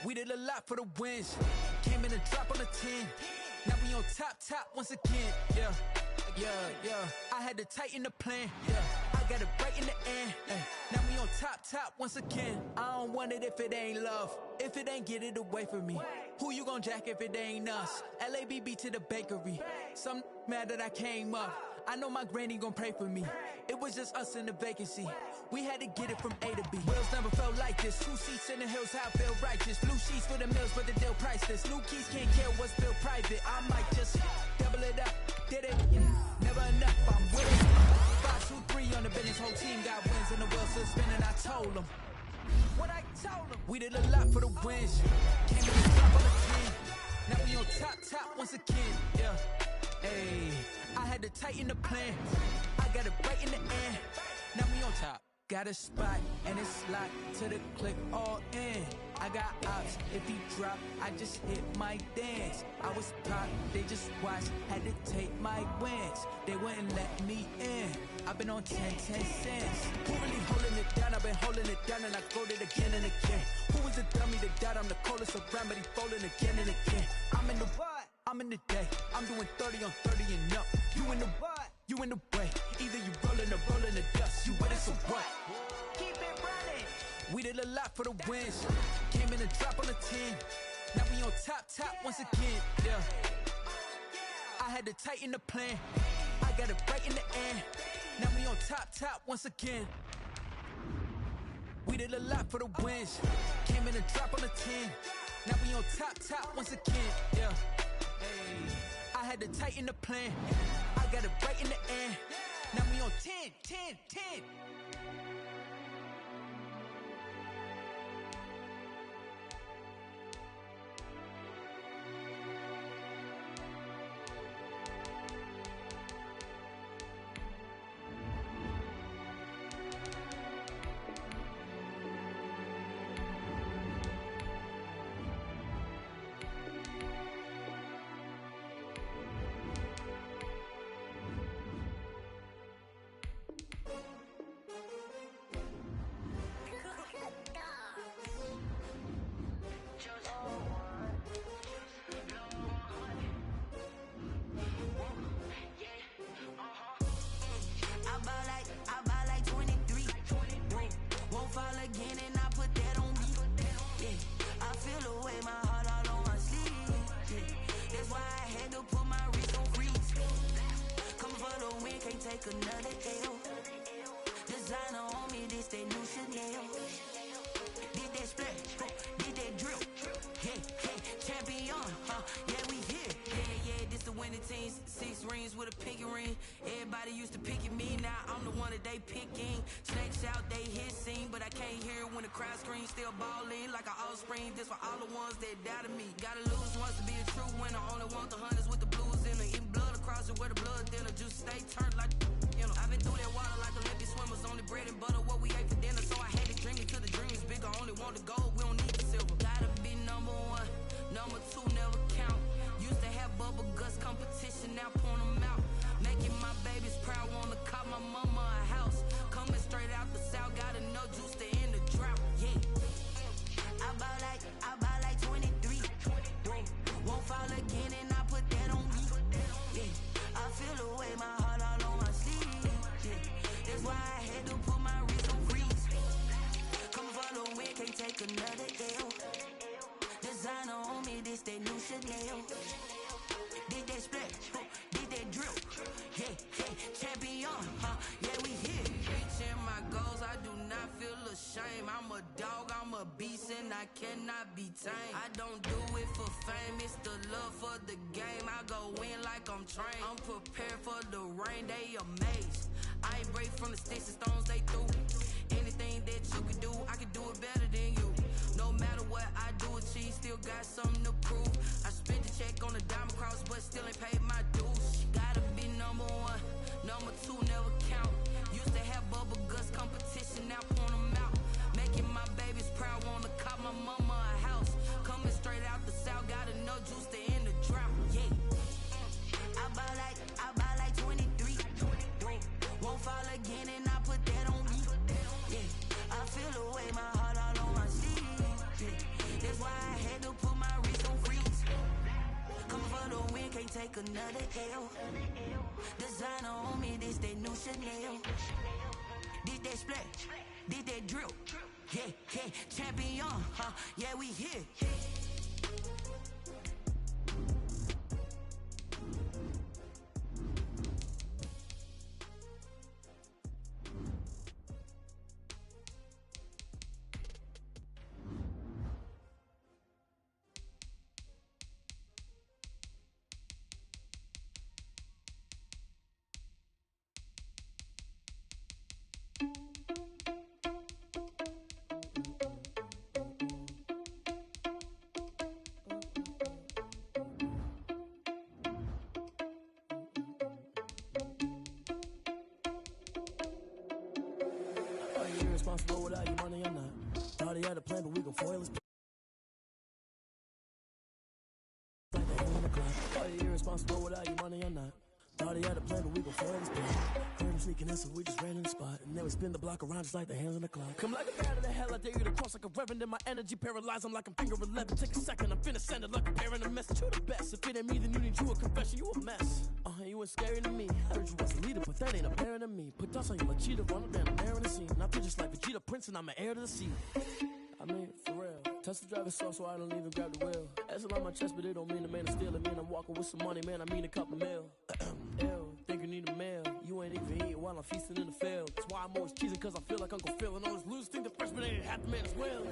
We did a lot for the wins. Came in and dropped on the 10. Now we on top once again. Yeah. I had to tighten the plan. Yeah. I got it right in the end. Now we on top once again. I don't want it if it ain't love. If it ain't, get it away from me. Who you gon' jack if it ain't us? LABB to the bakery. Some mad that I came up. I know my granny gon' pray for me. It was just us in the vacancy. We had to get it from A to B. Wheels never felt like this. 2 seats in the hills, how I feel righteous. Blue sheets for the mills, but the deal priceless. New keys can't care what's built private. I might just double it up. Did it? Never enough. I'm with it. 5, 2, 3 on the business. Whole team got wins and the wheels still spinning. I told them. What I told them. We did a lot for the wins. Came in the top on the 10. Now we on top once again. Yeah. Hey, I had to tighten the plan. I got it right in the end. Now we on top. Got a spot and it's locked to the click all in. I got ops. If he drop, I just hit my dance. I was pop, they just watched. Had to take my wins. They wouldn't let me in. I've been on 10 cents. Who really holding it down? I've been holding it down and I fold it again and again. Who was the dummy that died? I'm the coldest around, but he folding again and again. I'm in the what? I'm in the day. I'm doing 30 on 30 and up. You in the what? You in the way. Either you rolling or rolling the dust. You with it, so what? Keep it running. We did a lot for the wins. Came in and dropped on the 10. Now we on top once again. Yeah. I had to tighten the plan. I got it right in the end. Now we on top once again. We did a lot for the wins. Came in and dropped on the 10. Now we on top once again. Yeah. Hey. I had to tighten the plan. I got it right in the end. Now we on 10. away my heart all on my sleeve. Yeah. That's why I had to put my wrist on freeze. Coming for the win, can't take another L. Designer on me, this that new Chanel. Did that splash, did that drill. Yeah, yeah, champion, yeah, we here. Yeah, this the winning teams. 6 rings with a pinky ring. Everybody used to picking me, now I'm the one that they picking. Snakes out, they hit scene, but I can't hear it when the crowd screams. Still balling like an offspring. This for all the ones that doubted me. Gotta lose once to be a true winner. Only want the hunters with the blues in it. Eating blood across it where the blood thinner. Juice stay turned like, you know. I've been through that water like Olympic swimmers. Only bread and butter, what we ate for dinner. So I had to drink it till the dream is bigger. Only want the gold, we don't need the silver. Gotta be number 1, number 2 never count. Used to have bubble guts competition, now point them out. Making my babies proud, wanna call my mama a house. Coming straight out the south, got enough juice to end the drought. Yeah, I buy like 23. Won't fall again and I put that on me. Yeah, I feel the way my heart all on my sleeve. Yeah, that's why I had to put my wrist on freeze. Coming for the win, can't take another L. Designer on me, this that new Chanel. Did that splash, did that drill. Yeah, yeah, champion, yeah, we here. Reaching my goals, I do not feel ashamed. I'm a dog, I'm a beast, and I cannot be tamed. I don't do it for fame, it's the love for the game. I go in like I'm trained. I'm prepared for the rain, they amazed. I ain't break from the sticks and stones they threw. Anything that you can do, I can do it better than you. No matter what I do, achieve, still got something to prove. I spent the check on the diamond cross, but still ain't paid my dues. Gotta be number 1, number 2 never count. Used to have bubble guts competition, now point them out. Making my babies proud, wanna call my mama a house. Coming straight out the south, got enough juice to end the drought. Yeah, I buy like 23. Won't fall again and I put that on me. Yeah, I feel the way my heart all on my sleeve. Yeah, that's why I had to put my wrist on freeze. Coming for the win, can't take another L. Designer on me, this that new Chanel. Did that splash, did that drill. Yeah, yeah, champion, yeah, we here. Responsible without your money or not. Thought he had a plan, but we gon' foil his plan. Like the hand on the clock. Are you irresponsible without your money or not? Thought he had a plan, but we gon' foil his plan. Heard him sneaking in, so we just ran in the spot. And then we spin the block around just like the hands on the clock. Come like a bat of the hell, I dare you to cross like a reverend. In my energy paralyzed, I'm like I'm finger 11. Take a second, I'm finna send it like a parent a message. You the best, if it ain't me, then you need you a confession. You a mess. You ain't scary to me. I heard you was a leader, but that ain't apparent to me. Put dust on you like cheetah, run up down the air in the scene. I feel just like Vegeta Prince, and I'm an heir to the sea. I mean, for real. Touch the driver's soft, so I don't even grab the wheel. That's on my chest, but it don't mean the man is stealing. Mean I'm walking with some money, man. I mean a couple mil. Ew, think you need a meal. You ain't even eating while I'm feasting in the field. That's why I'm always cheesing, cause I feel like Uncle Phil. And all this losers think the freshman ain't half the man as well.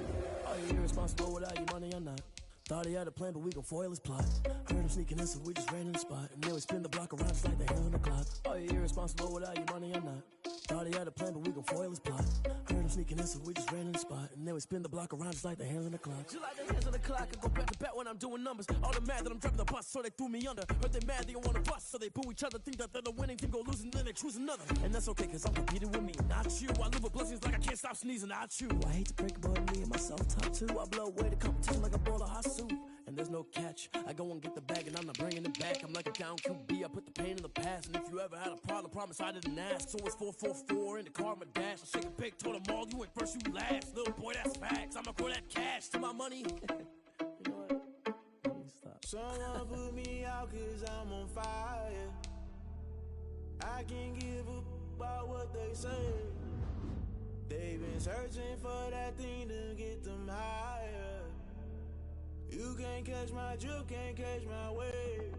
Are you irresponsible without your money or not? Thought he had a plan, but we gon' foil his plot. Heard him sneaking in, so we just ran in the spot. And then we spin the block around just like the hands on the clock. Are you irresponsible without your money or not? Thought he had a plan, but we gon' foil his plot. Heard him sneaking in, so we just ran in the spot. And then we spin the block around just like the hands on the clock. Just like the hands on the clock, I go back to back when I'm doing numbers. All the mad that I'm driving the bus, so they threw me under. Heard they mad, they don't wanna bust, so they boo each other. Think that they're the winning team, go losing, then they choose another. And that's okay, cause I'm competing with me, not you. I live with blessings like I can't stop sneezing, not you. I hate to break it, but me and myself top two. I blow away the competition like a bowl of hot soup. And there's no catch. I go and get the bag and I'm not bringing it back. I'm like a down QB, I put the pain in the past. And if you ever had a problem, promise I didn't ask. So it's 444 in the car, my dash. I shake a big, told them all, you ain't first, you last. Little boy, that's facts. I'ma grow that cash to my money. You know what? Let me stop.
Someone put me out cause I'm on fire. I can't give a about what they say. They've been searching for that thing to get them higher. You can't catch my drift, can't catch my wave.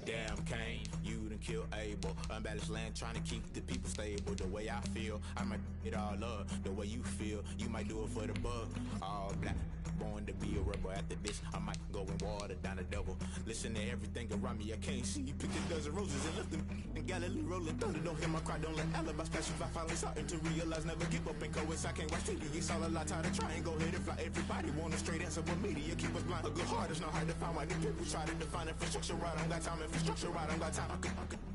Damn, Kane, you done killed Abel. Unbalanced land, trying to keep the people stable. The way I feel, I might it all up. The way you feel, you might do it for the buck. All black, born to be a rebel. After this, I might go and water down the devil. Listen to everything around me, I can't see. Picked a dozen roses and left them in Galilee rolling thunder. Don't hear my cry, don't let alibis pass you. I finally starting to realize, never give up and coincide. I can't watch TV, it's all a lot. Tired of trying, go ahead and fly. Everybody want a straight answer, but media keep us blind. A good heart is not hard to find. Why these people try to define infrastructure right? I don't got time, infrastructure right, I don't got time. I could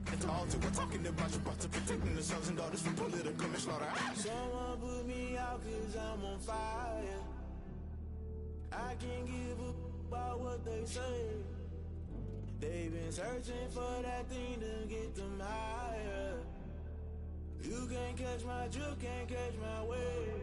at the altar, we're talking about your brother, protecting the sons and daughters from political manslaughter.
Someone put me out cause I'm on fire. I can't give up about what they say. They've been searching for that thing to get them higher. You can't catch my drift, can't catch my wave.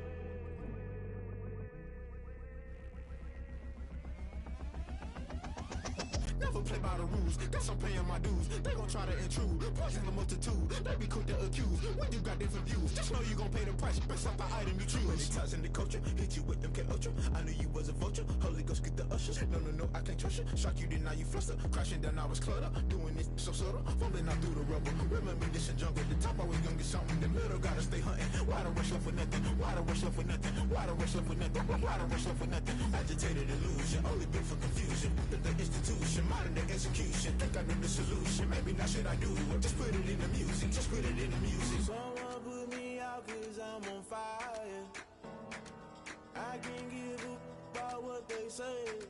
Never play by the rules, guess I'm paying my dues. They gon' try to intrude, poison the multitude. They be quick to accuse, when you got different views. Just know you gon' pay the price, based off the item you choose. Many times in the culture, hit you with them K-Ultra. I knew you was a vulture, Holy Ghost get the ushers. No, I can't trust you. Shock you, then now you fluster. Crashing down, I was clutter. Doing this so subtle, falling out through the rubble. Remember this in jungle, the top always gonna get something. The middle gotta stay hunting. Why the rush left for nothing? Why the rush left for nothing? Why the rush left for nothing? Why the rush left for nothing? Agitated illusion, only built for confusion. The institution, modern day execution. Think I know the solution. Maybe not should I do it? Just put it in the music. Just put it in the music.
Someone put me out cause I'm on fire. I can't give up about what they say.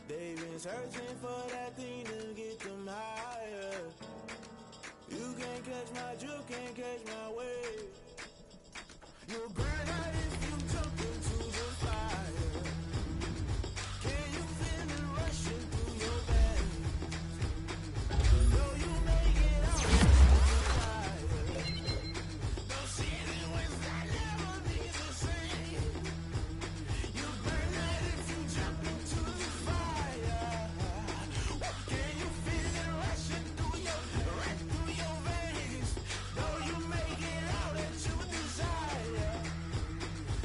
They've been searching for that thing to get them higher. You can't catch my drift, can't catch my wave. You'll burn out if you jump into the fire. Can you feel it rushing through your veins? Though you make it out of the fire. No ceiling wins, I'll never be the same. You burn out if you jump into the fire. Can you feel it rushing through your veins? Though you make it out that you desire.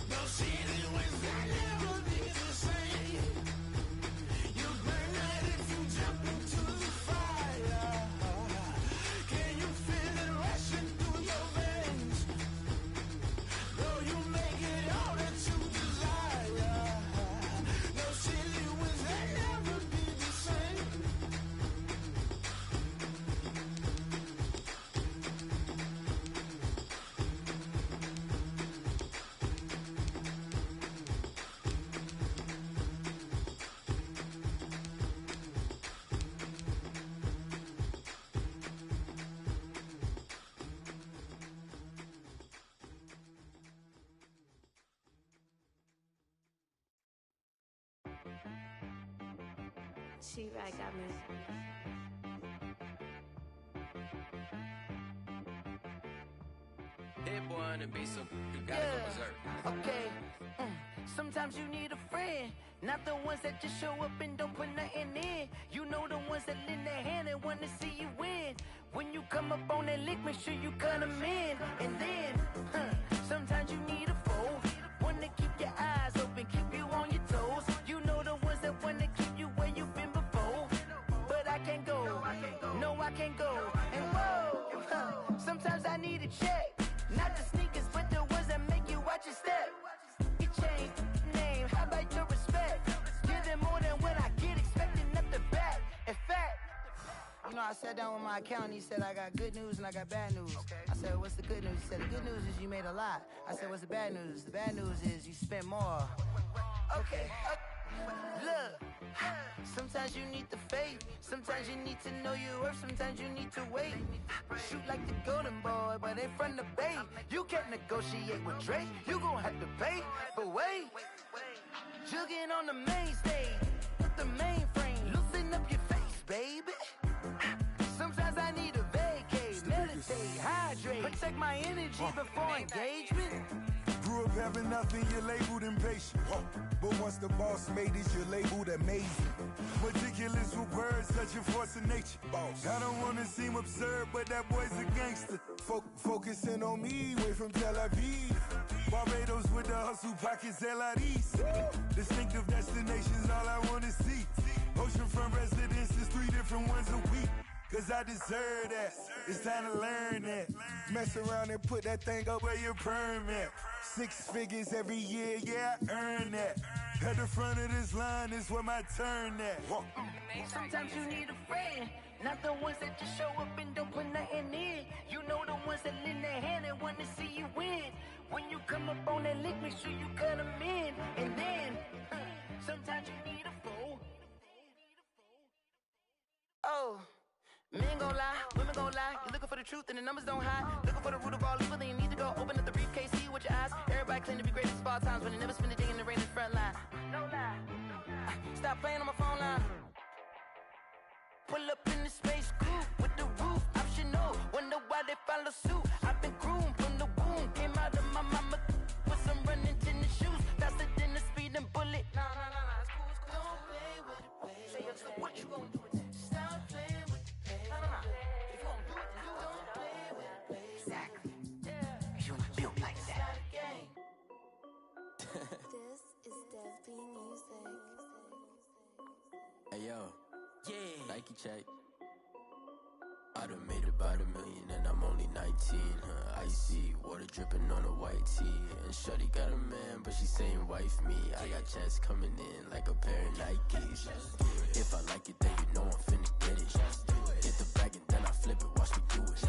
No ceiling wins, I'll never be the same. You burn out if you jump into the fire. Can you feel it rushing through your veins? Though you make it all that you desire. No silly wins, I'll never be the same.
She-Rag got me.
Hit boy on the beat, so you gotta go berserk.
Okay. Sometimes you need a friend, not the ones that just show up and don't put nothing in. You know the ones that lend their hand and want to see you win. When you come up on that lick, make sure you cut them in. And then, sometimes you need a foe, one to keep your eyes open, keep you on your toes. You know the ones that want to keep you where you've been before. But I can't go, no I can't go. And whoa, sometimes I need a check. Not the sneakers, but the ones that make you watch your step. You change name, how about your respect? Give them more than what I get, expecting up the back. In fact, you know, I sat down with my accountant, he said I got good news and I got bad news. I said, what's the good news? He said, the good news is you made a lot. I said, what's the bad news? The bad news is you spent more. Okay, look, sometimes you need the faith, sometimes you need to know your worth, sometimes you need to wait. Shoot like the golden boy, but in front of the bay. You can't negotiate with Drake, you gon' have to pay. But wait, jugging on the main stage, the mainframe, loosen up your face, baby. Sometimes I need a vacate, meditate, hydrate, protect my energy before engagement.
Grew up having nothing, you're labeled impatient. But once the boss made it, you're labeled amazing. Meticulous with words, such a force of nature. I don't wanna seem absurd, but that boy's a gangster. Focusing on me, way from Tel Aviv. Barbados with the hustle pockets, LIDs. Distinctive destinations, cause I deserve that. It's time to learn that. Mess around and put that thing up where your permit. 6 figures every year, yeah, I earn that. At the front of this line is where my turn at.
Sometimes you need a friend, not the ones that just show up and don't put nothing in. You know the ones that lend their hand and want to see you win. When you come up on that lick, make sure you cut them in. And then, sometimes you need a fool. Oh, men gon' lie, women gon' lie. You're looking for the truth and the numbers don't hide. Looking for the root of all evil, then you need to go open up the briefcase, see with your eyes. Everybody claim to be greatest of all times, but they never spend a day in the rain in the front line. No lie. Stop playing on my phone line. Pull up in the space coupe with the roof optional. Wonder why they follow suit. I've been groomed from the womb. Came out of my mama with some running tennis shoes. Faster than the speeding bullet. Nah, it's cool, it's cool. Don't play with it, baby. So what you gon' do with it? Stop playing with it, baby. Nah. If you gon' do it, then don't play with it, baby. Exactly. Yeah. You built like that.
This is Dev B Music.
Hey yo,
Yeah.
Nike check. I done made about $1 million and I'm only 19. Icy water dripping on a white tee. And shorty got a man, but she saying wife me. I got checks coming in like a pair of Nikes. If I like it, then you know I'm finna get it. Get the bag and then I flip it, watch me do it.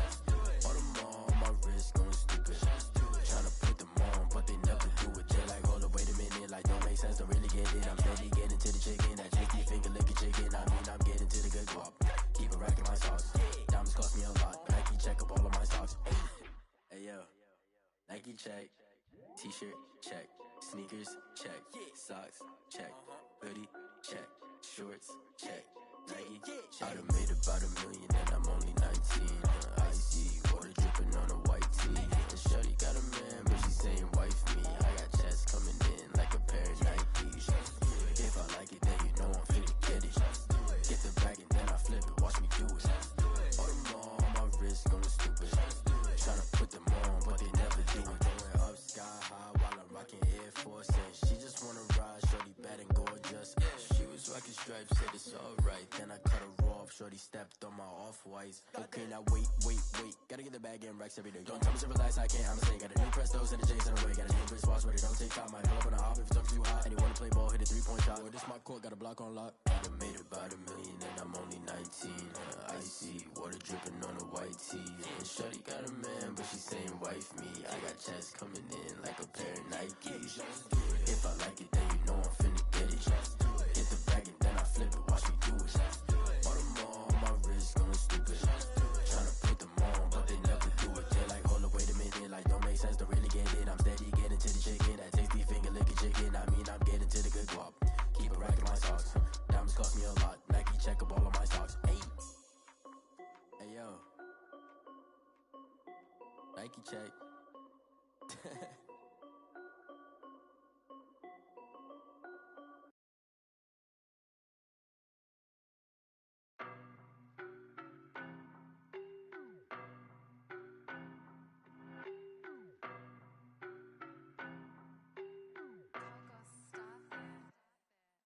All them on my wrist going stupid. Tryna put them on, but they never do it. They like, hold up, wait a minute, like don't make sense, don't really get it. I'm steady getting to the chicken, that chicky finger licking chicken. I mean, I'm getting to the good guap. Keep a rack in my socks. Diamonds cost me a lot. Nike check up all of my socks. Hey yo, Nike check. T-shirt check. Sneakers check. Socks check. Hoodie check. Shorts check. Nike. I done made about $1 million and I'm only 19. Icy water dripping on a white tee. And shorty got a man, but she saying wife me. I got checks coming in like a pair of Nikes. If I like it, then you know I'm finna get it. Get the bag and then I flip it, watch me do it. All them on my wrist going stupid. Tryna put them on, but they never do it. Going up sky high while I'm rocking Air Force. And she just wanna ride, shorty bad and gorgeous. She was rocking stripes, said it's alright. Then I cut her off, shorty stepped on my off-whites. Okay, now wait. Gotta get the bag and racks every day. Don't tell me to relax, I can't, I'ma say. Got a new Prestos and a J's in the way. Got a new British watch, but it don't take time. Might pull up on a hop if it's up too hot. And you wanna play ball, hit a 3-point shot. Or this my court, got a block on lock. I done made about $1 million and I'm only 19. Icy water dripping on a white tee. And shorty got a man, but she saying wife me. I got checks coming in like a pair of Nikes. If I like it, then you know I'm finna get it. Get the bag and then I flip it, watch me do it. All them on my wrist going stupid. Tryna put them on, but they never do it. They like, hold up, wait a minute, like don't make sense, don't really get it. I'm steady getting to the chicken, that tasty finger licking chicken. I mean, I'm getting to the good guap. Keep a rack in my socks. Diamonds cost me a lot. Nike check up all of my socks. Hey yo, Nike check.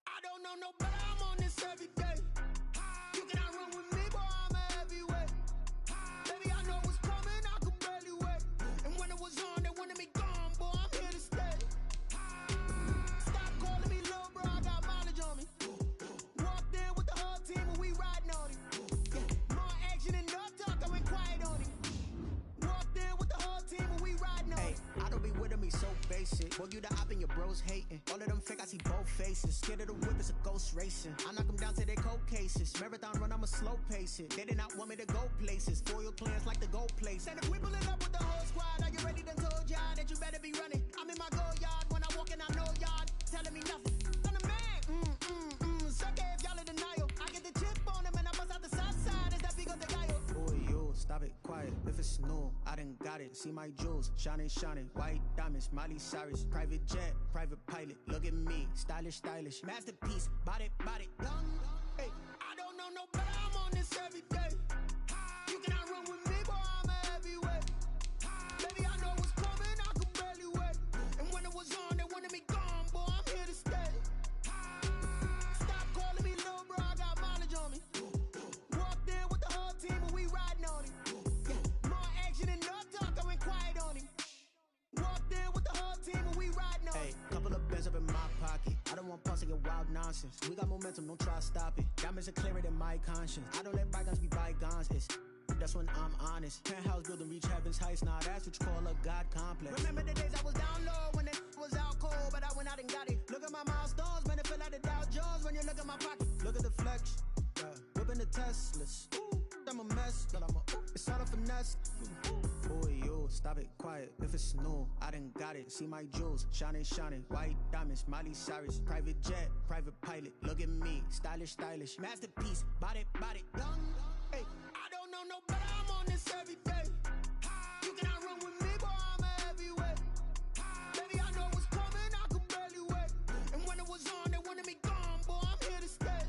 I don't know nobody, I'm on this every day. You cannot run with me, boy, I'm a heavyweight. Baby, I know what's coming, I could barely wait. And when it was on, they wanted me gone, boy, I'm here to stay. Stop calling me little bro, I got mileage on me. Walked in with the whole team and we riding on it. More action and no talk, I went quiet on it. Walked in with the whole team and we riding on it.
I don't be with me so basic. Boy, you the op and your bros hating. All of them fake, I see both faces. Scared of the whip, it's a ghost racing. I knock them down to their cold cases. Marathon run, I'ma slow pace it. They did not want me to go places. Foil clans like the gold place. And if we pulling up with the whole squad, are you ready? Done told y'all that you better be running. I'm in my go yard. When I walk in, I know y'all telling me nothing. I'm the man. Suck it if y'all in denial. I get the chip on them and I bust out the south side. Is that big on the guy? Boy, you stop it, quiet. If it's new, I done got it. See my jewels, shining. White diamonds, Miley Cyrus. Private jet, private pilot. Look at me, stylish. Masterpiece, body, young.
Hey, I don't know nobody, I'm on this every day. You cannot run with me, boy, I'm a heavyweight. Baby, I know what's coming, I could barely wait. And when it was on, they wanted me gone, boy, I'm here to stay. Stop calling me little bro, I got mileage on me. Walked in with the whole team
on pause to get wild nonsense. We got momentum, don't try to stop it. Diamonds are clearer than my conscience. I don't let bygones be bygones. That's when I'm honest. Penthouse building, reach heaven's heights. Nah, that's what you call a God complex. Remember the days I was down low when it was out cold, but I went out and got it. Look at my milestones, man, it feel like the Dow Jones when you look at my pocket. Look at the flex, whipping the Teslas. Ooh, I'm a mess, but it's all a finesse. Boy, you stop it, quiet. If it's new, I done got it. See my jewels, shining, shining. White diamonds, Miley Cyrus. Private jet, private pilot. Look at me, stylish, stylish. Masterpiece, body, body, young. Hey, I don't know no better. I'm on this every day. You cannot run with me, boy. I'm a heavyweight. Baby, I know what's coming. I could barely wait. And when it was on, they wanted me gone, boy. I'm here to stay.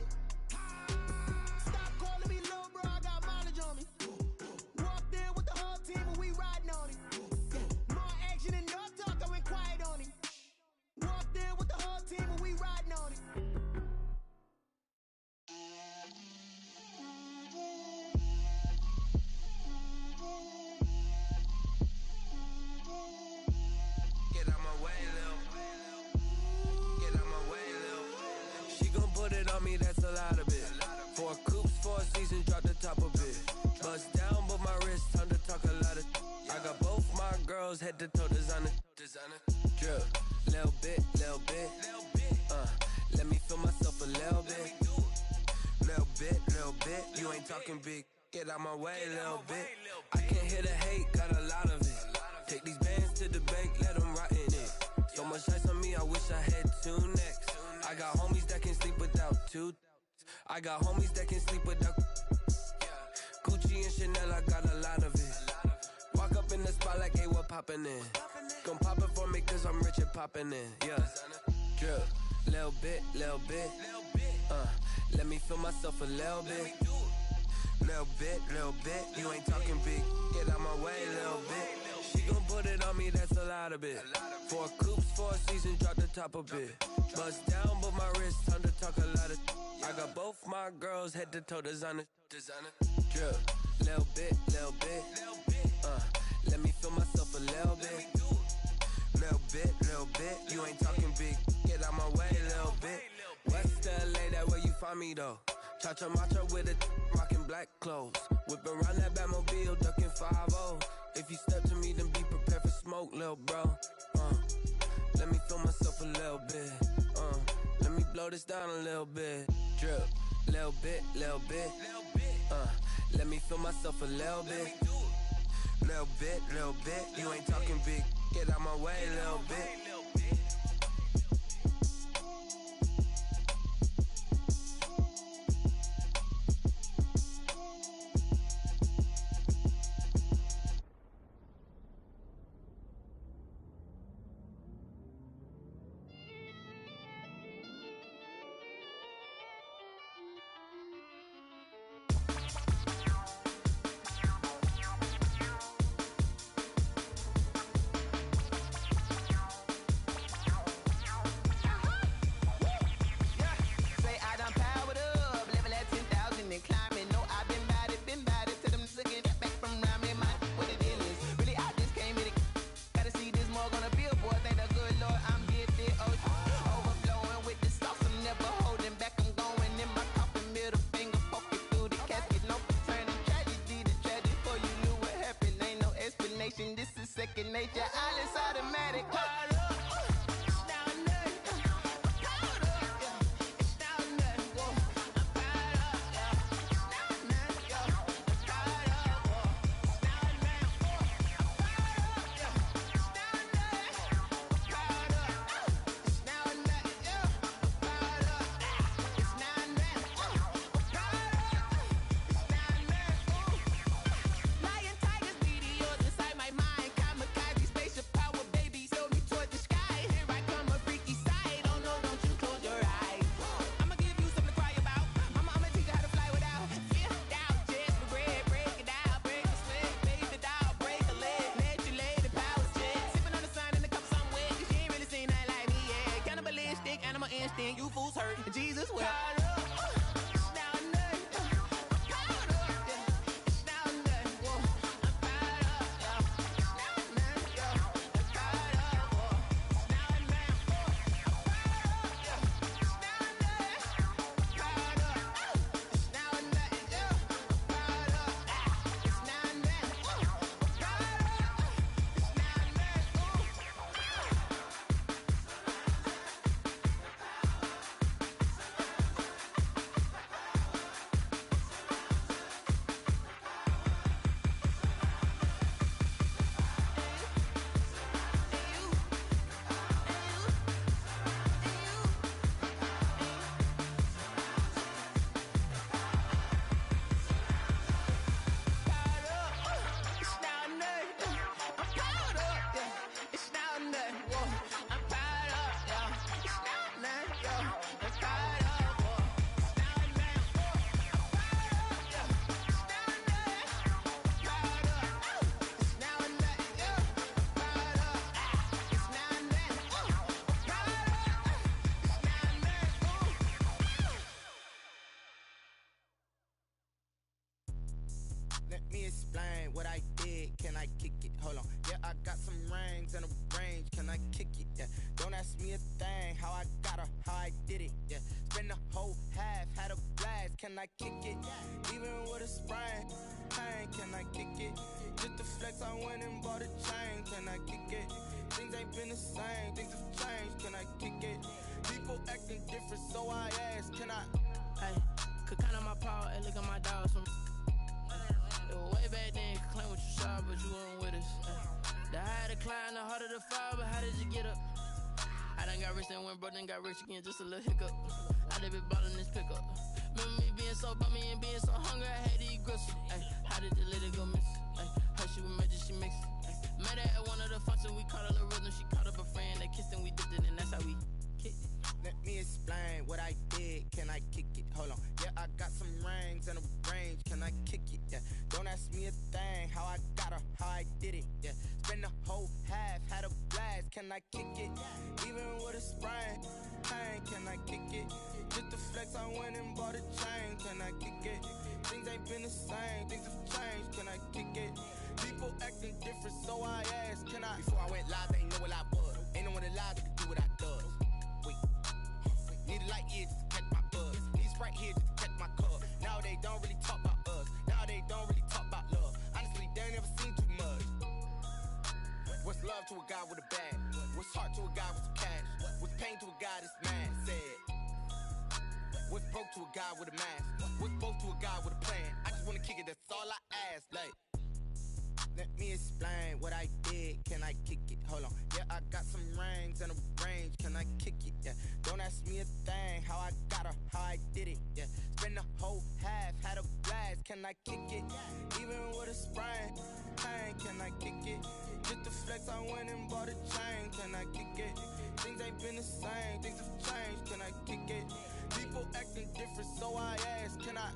Stop calling me little bro. I got mileage on me. Walked in with the whole team and we riding on it. More action and no talk. I went quiet on him. Walked in with the whole team and we riding on it.
Get out my way, Lil. Get out my way, Lil. She gon' put it on me, that's a lot of it. 4 coops, 4 seasons, drop the top of it. Bust down, but my wrist, time to talk a lot of. I got both my girls, head to toe designer. Drip, little bit, little bit. Let me feel myself a little bit. Little bit, little bit. You ain't talking big. Get out my way, little bit. I can't hear the hate, got a lot of it. Take these bands to the bank, let them rot in it. So much ice on me, I wish I had 2 necks. I got homies that can sleep without 2. I got homies that can sleep without. Gucci and Chanel, I got a lot of it. Walk up in the spot like, hey, what poppin' in? Gon' pop it for me, cause I'm rich and poppin' in. Yeah, drip, little bit, little bit. Let me feel myself a little bit. Little bit, you ain't talking big. Get out my way, little bit. She gon' put it on me, that's a lot of it. 4 coops, 4 seasons, drop the top of it. Bust down, but my wrist, time to talk a lot of. I got both my girls, head to toe designer. Drip, little bit, little bit. Let me feel myself a little bit. Little bit, you ain't talking big. Get out my way, little bit. West LA, that where you find me though. Cha-cha matcha with it, rockin' black clothes. Whippin' around that Batmobile, duckin' 5-0. If you step to me, then be prepared for smoke, lil' bro. Let me feel myself a little bit. Let me blow this down a little bit. Drip, little bit, little bit. Let me feel myself a little bit. Little bit, you ain't talking big. Get out my way, little bit.
This is second nature, all is automatic. Caught up. It's now nothing. Caught up. It's now nothing. I'm caught up. It's now nothing. Caught up. It's now nothing. I'm caught up. It's now nothing. Caught up. It's now nothing. Caught up. It's now nothing. Lion, tigers, meteors inside my mind. Kamikaze, spaceship power, baby, sail me toward the sky. Here I come, a freaky side. Oh no, don't you close your eyes. I'ma give you something to cry about. I'ma teach you how to fly without fear, doubt. Just bread, break it out, break a sweat, baby the doll, break a leg. Let you lay the power jet. Sipping on the sun in the cup somewhere. Cause she ain't really seen nothing like me, yeah. Cannibalistic, animal instinct, you fools hurt. Jesus will. Caught up. It's now nothing. Caught up. It's now nothing. I'm caught up. It's now nothing. I'm caught up. It's now nothing. I'm caught up. It's
me explain what I did. Can I kick it? Hold on. Yeah, I got some rings and a range. Can I kick it? Yeah. Don't ask me a thing. How I got her, how I did it. Yeah. Spend the whole half, had a blast. Can I kick it? Even with a sprain. Pain, can I kick it? Just the flex, I went and bought a chain. Can I kick it? Things ain't been the same. Things have changed. Can I kick it? People acting different, so I ask. Can I?
Hey, could count on my power and look at my dogs from. It was way back then, could claim what you saw, but you weren't with us. The higher the climb, the harder the fall, but how did you get up? I done got rich, then went broke, then got rich again, just a little hiccup. I done been ballin' this pickup. Remember me being so bummy and being so hungry, I had to eat gristle. Ay, how did the lady go miss? Ay, her she was magic, she mixed. Met her at one of the functions, we caught a little rhythm, she caught up a friend, they kissed and we dipped it, and that's how we kicked it.
Let me explain what I did. Can I kick it? Hold on. Yeah, I got some rings and a range. Can I kick it? Yeah. Don't ask me a thing. How I got her, how I did it. Yeah. Spend the whole half, had a blast. Can I kick it? Even with a sprain. Pain, can I kick it? Just the flex, I went and bought a chain. Can I kick it? Things ain't been the same. Things have changed. Can I kick it? People acting different, so I ask. Can I? Before I went live, they ain't know what I was. Ain't no one alive that can do what I does. Need a light here just to catch my buzz. Need Sprite here just to catch my cup. Now they don't really talk about us. Now they don't really talk about love. Honestly, they ain't never seen too much. What's love to a guy with a bag? What's heart to a guy with some cash? What's pain to a guy that's mad? Said. What's broke to a guy with a mask? What's both to a guy with a plan? I just wanna kick it, that's all I ask. Like, let me explain what I did. Can I kick it? Hold on. Yeah, I got some rings and a range. Can I kick it? Yeah. Don't ask me a thing. How I got her, how I did it. Yeah. Spend the whole half, had a blast. Can I kick it? Even with a sprain. Pain, can I kick it? Just the flex, I went and bought a chain. Can I kick it? Things ain't been the same. Things have changed. Can I kick it? People acting different, so I ask. Can I?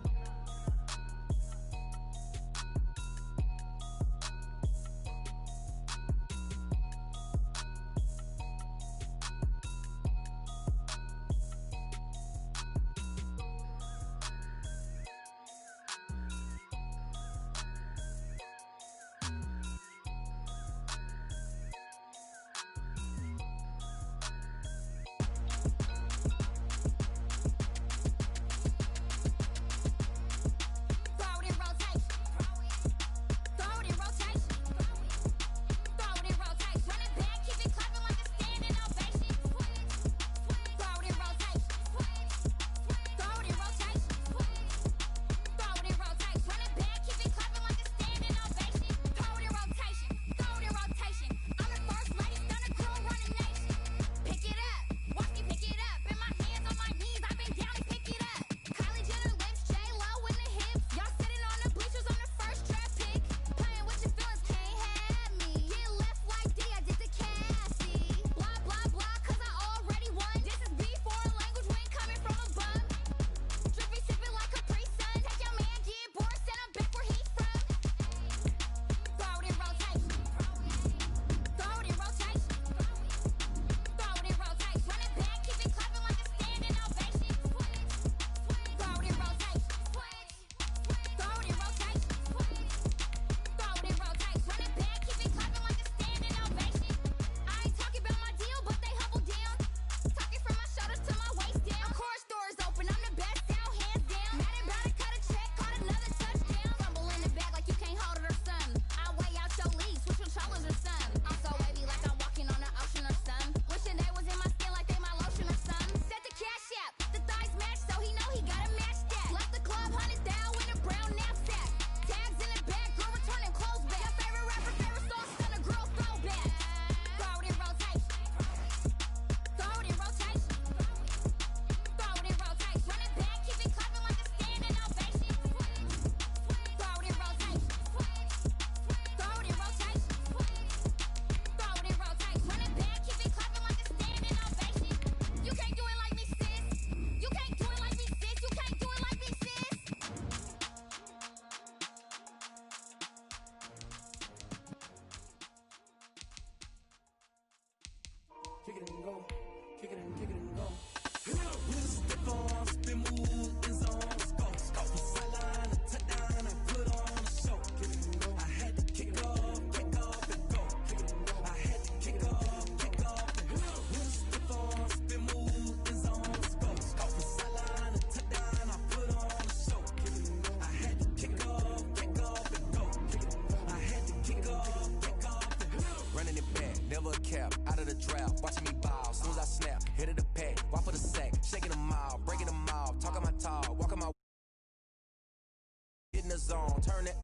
zone. Turn it.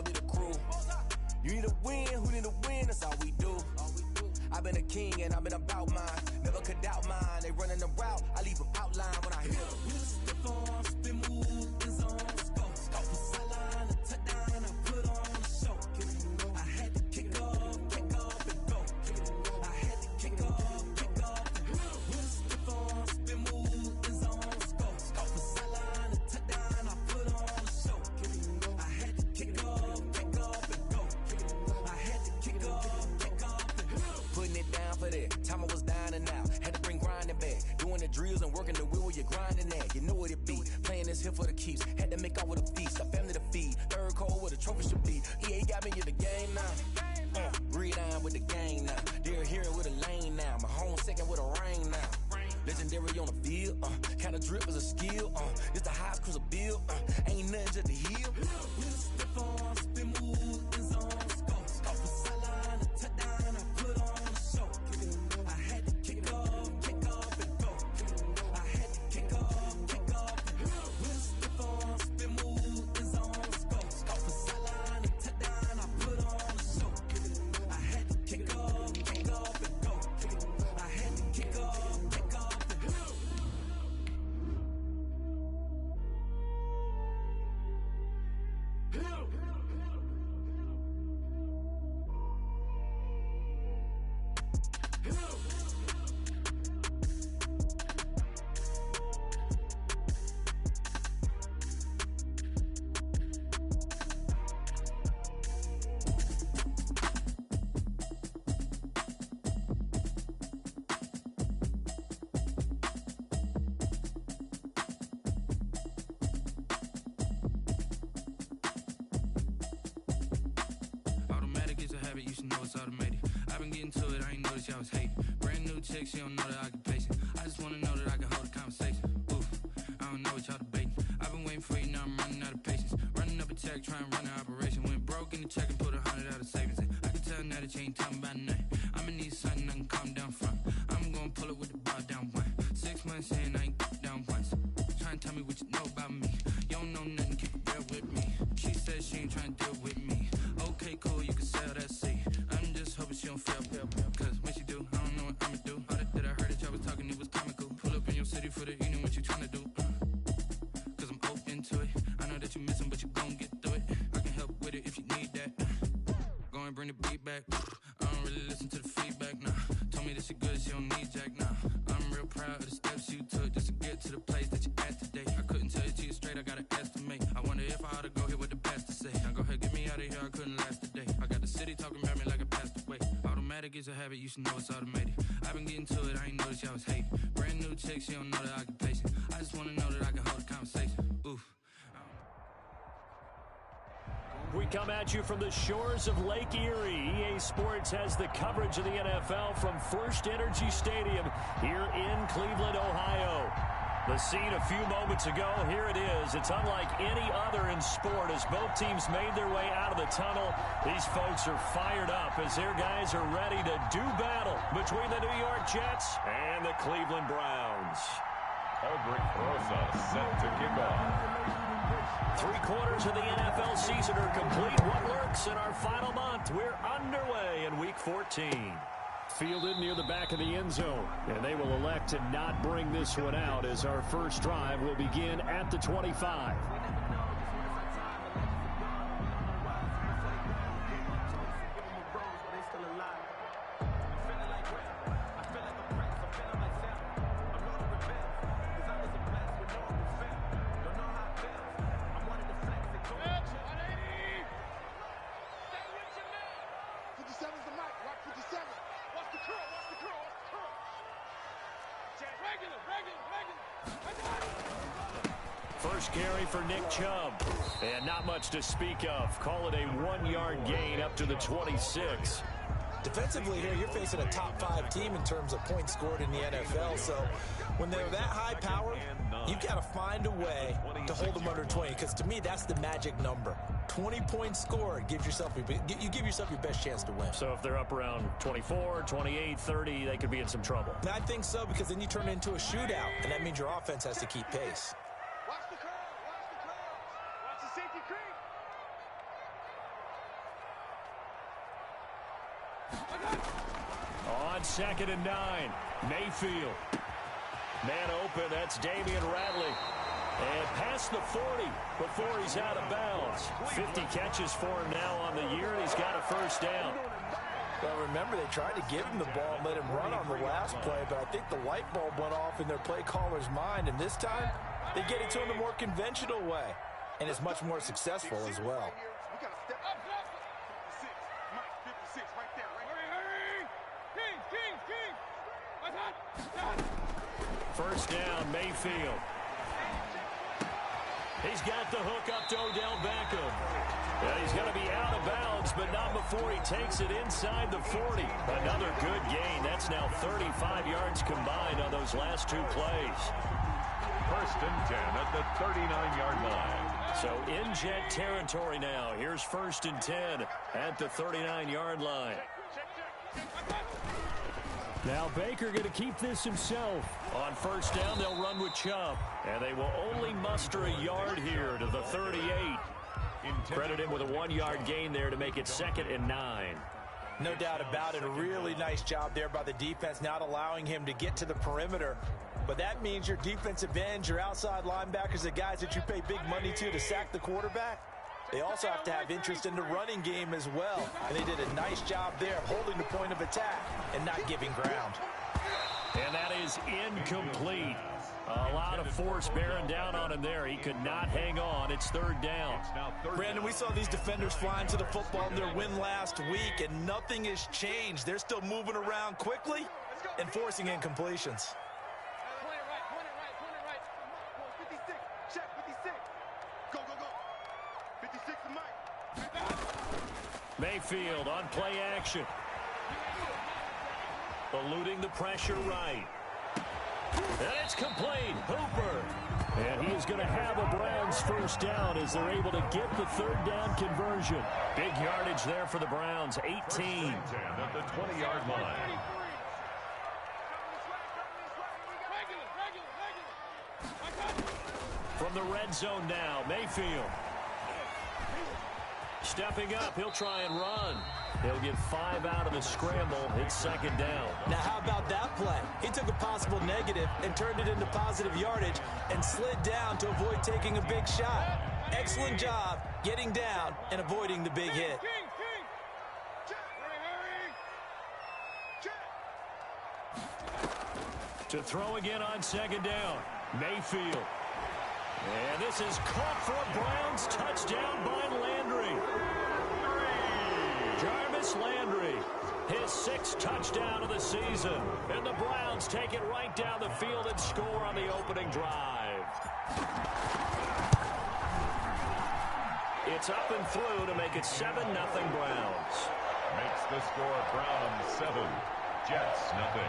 Be the crew. You need a win, who need a win? That's all we do. I've been a king and I've been about mine. Never could doubt mine. They running the route. I leave them outline when I hit them. We stiff on, spin move, in zone, scope. Scope for sideline, a touchdown. I put on a show. I had to kick off and go. I had to kick off and go. We stiff on, spin move, in zone, scope. Scope for sideline, a touchdown. I put on a show. I had to kick off and go. I had to kick off and go. Putting it down for that. Time I was down and out. Had to bring grinding back. Doing the drills and working the wheel where you're grinding at. You know what it be. Playing this here for the keeps. Had to make out with a feast. A family to feed. Third cold where the trophy should be. EA got me in the game now. Breed on with the game now. They're here with a lane now. My home second with a rain now. Legendary on the field. Kinda drip is a skill. It's the highest cruiser bill. Ain't nothing just to heal. We the stiff on, spin move, in zone, scope. Scope for sideline, a touchdown. I put on a show. I had to kick off and go. I had to kick off and go. We the stiff on, spin move, in zone, scope. Scope for sideline, a touchdown. I put on a show. I had to kick off and go. I had to kick off and go.
Automatic is a habit, you should know it's automated. I've been getting to it, I ain't noticed y'all was hating. Brand new chick, she don't know that I can pace it. I just wanna know that I can hold a conversation. Oof, I don't know what y'all debating. I've been waiting for you, now I'm running out of patience. Running up a check, trying to run an operation. Went broke in the check and put 100 out of savings in. I can tell now that you ain't talking about nothing. I'ma need something I can calm down from. I'm gonna pull it with the bar down one. 6 months in, I ain't down once. Trying to tell me what you know about me. You don't know nothing, keep it real with me. She said she ain't trying to deal with me. Okay, cool, you can sell that seed. I'm just hoping she don't fail. Cause when she do, I don't know what I'ma do. All that I heard that y'all was talking, it was comical. Pull up in your city for the evening, what you trying to do? Cause I'm open to it. I know that you missing, but you gon' get through it. I can help with it if you need that. Go and bring the beat back. I don't really listen to the feedback, nah. Told me that she good, she don't need jack, nah. I'm real proud of the steps you took just to get to the place that you at today. I couldn't tell you to you straight, I gotta estimate. I wonder if I ought to go here with the best to say. Now go ahead, get me out of here, I couldn't last a day. I got the city talking about me like I passed away. Automatic is a habit, you should know it's automated. I've been getting to it, I ain't noticed y'all was hating. Brand new chick, she don't know the occupation. I just wanna know that I can hold a conversation. Oof.
We come at you from the shores of Lake Erie. EA Sports has the coverage of the NFL from First Energy Stadium here in Cleveland, Ohio. The scene a few moments ago, here it is. It's unlike any other in sport as both teams made their way out of the tunnel. These folks are fired up as their guys are ready to do battle between the New York Jets and the Cleveland Browns.
Albrecht Rosa set to kick off.
3/4 of the NFL season are complete. What lurks in our final month? We're underway in Week 14. Fielded near the back of the end zone, and they will elect to not bring this one out as our first drive will begin at the 25. First carry for Nick Chubb. And not much to speak of. Call it a 1-yard gain up to the 26.
Defensively here, you're facing a top 5 team in terms of points scored in the NFL. So when they're that high powered, you've got to find a way to hold them under 20. Because to me, that's the magic number. 20 points scored, you give yourself your best chance to win.
So if they're up around 24, 28, 30, they could be in some trouble.
And I think so, because then you turn it into a shootout, and that means your offense has to keep pace.
Watch
2nd and 9. Mayfield. Man open, that's Damian Radley. And past the 40 before he's out of bounds. 50 catches for him now on the year, and he's got a first down.
Well, remember, they tried to give him the ball and let him run on the last play, but I think the light bulb went off in their play caller's mind, and this time they get it to him the more conventional way, and it's much more successful as well.
First down, Mayfield. He's got the hook up to Odell Beckham. Yeah, he's going to be out of bounds, but not before he takes it inside the 40. Another good gain. That's now 35 yards combined on those last two plays.
First and 10 at the 39-yard line.
So in Jet territory now. Here's first and 10 at the 39-yard line. Now Baker going to keep this himself. On first down, they'll run with Chubb. And they will only muster a yard here to the 38. Credit him with a 1-yard gain there to make it 2nd and 9.
No doubt about it. A really nice job there by the defense, not allowing him to get to the perimeter. But that means your defensive ends, your outside linebackers, the guys that you pay big money to sack the quarterback, they also have to have interest in the running game as well. And they did a nice job there of holding the point of attack and not giving ground.
And that is incomplete. A lot of force bearing down on him there. He could not hang on. It's third down.
Brandon, we saw these defenders flying to the football in their win last week, and nothing has changed. They're still moving around quickly and forcing incompletions.
Mayfield on play action. Eluding the pressure right. And it's complete. Hooper. And he is going to have a Browns first down as they're able to get the third down conversion. Big yardage there for the Browns. 18.
At the 20-yard line.
From the red zone now, Mayfield. Stepping up, he'll try and run. He'll get 5 out of the scramble. It's second down.
Now, how about that play? He took a possible negative and turned it into positive yardage and slid down to avoid taking a big shot. Excellent job getting down and avoiding the big hit.
To throw again on second down, Mayfield. And this is caught for a Browns touchdown by Landry. Jarvis Landry, his 6th touchdown of the season. And the Browns take it right down the field and score on the opening drive. It's up and through to make it 7-0 Browns.
Makes the score Browns 7, Jets 0.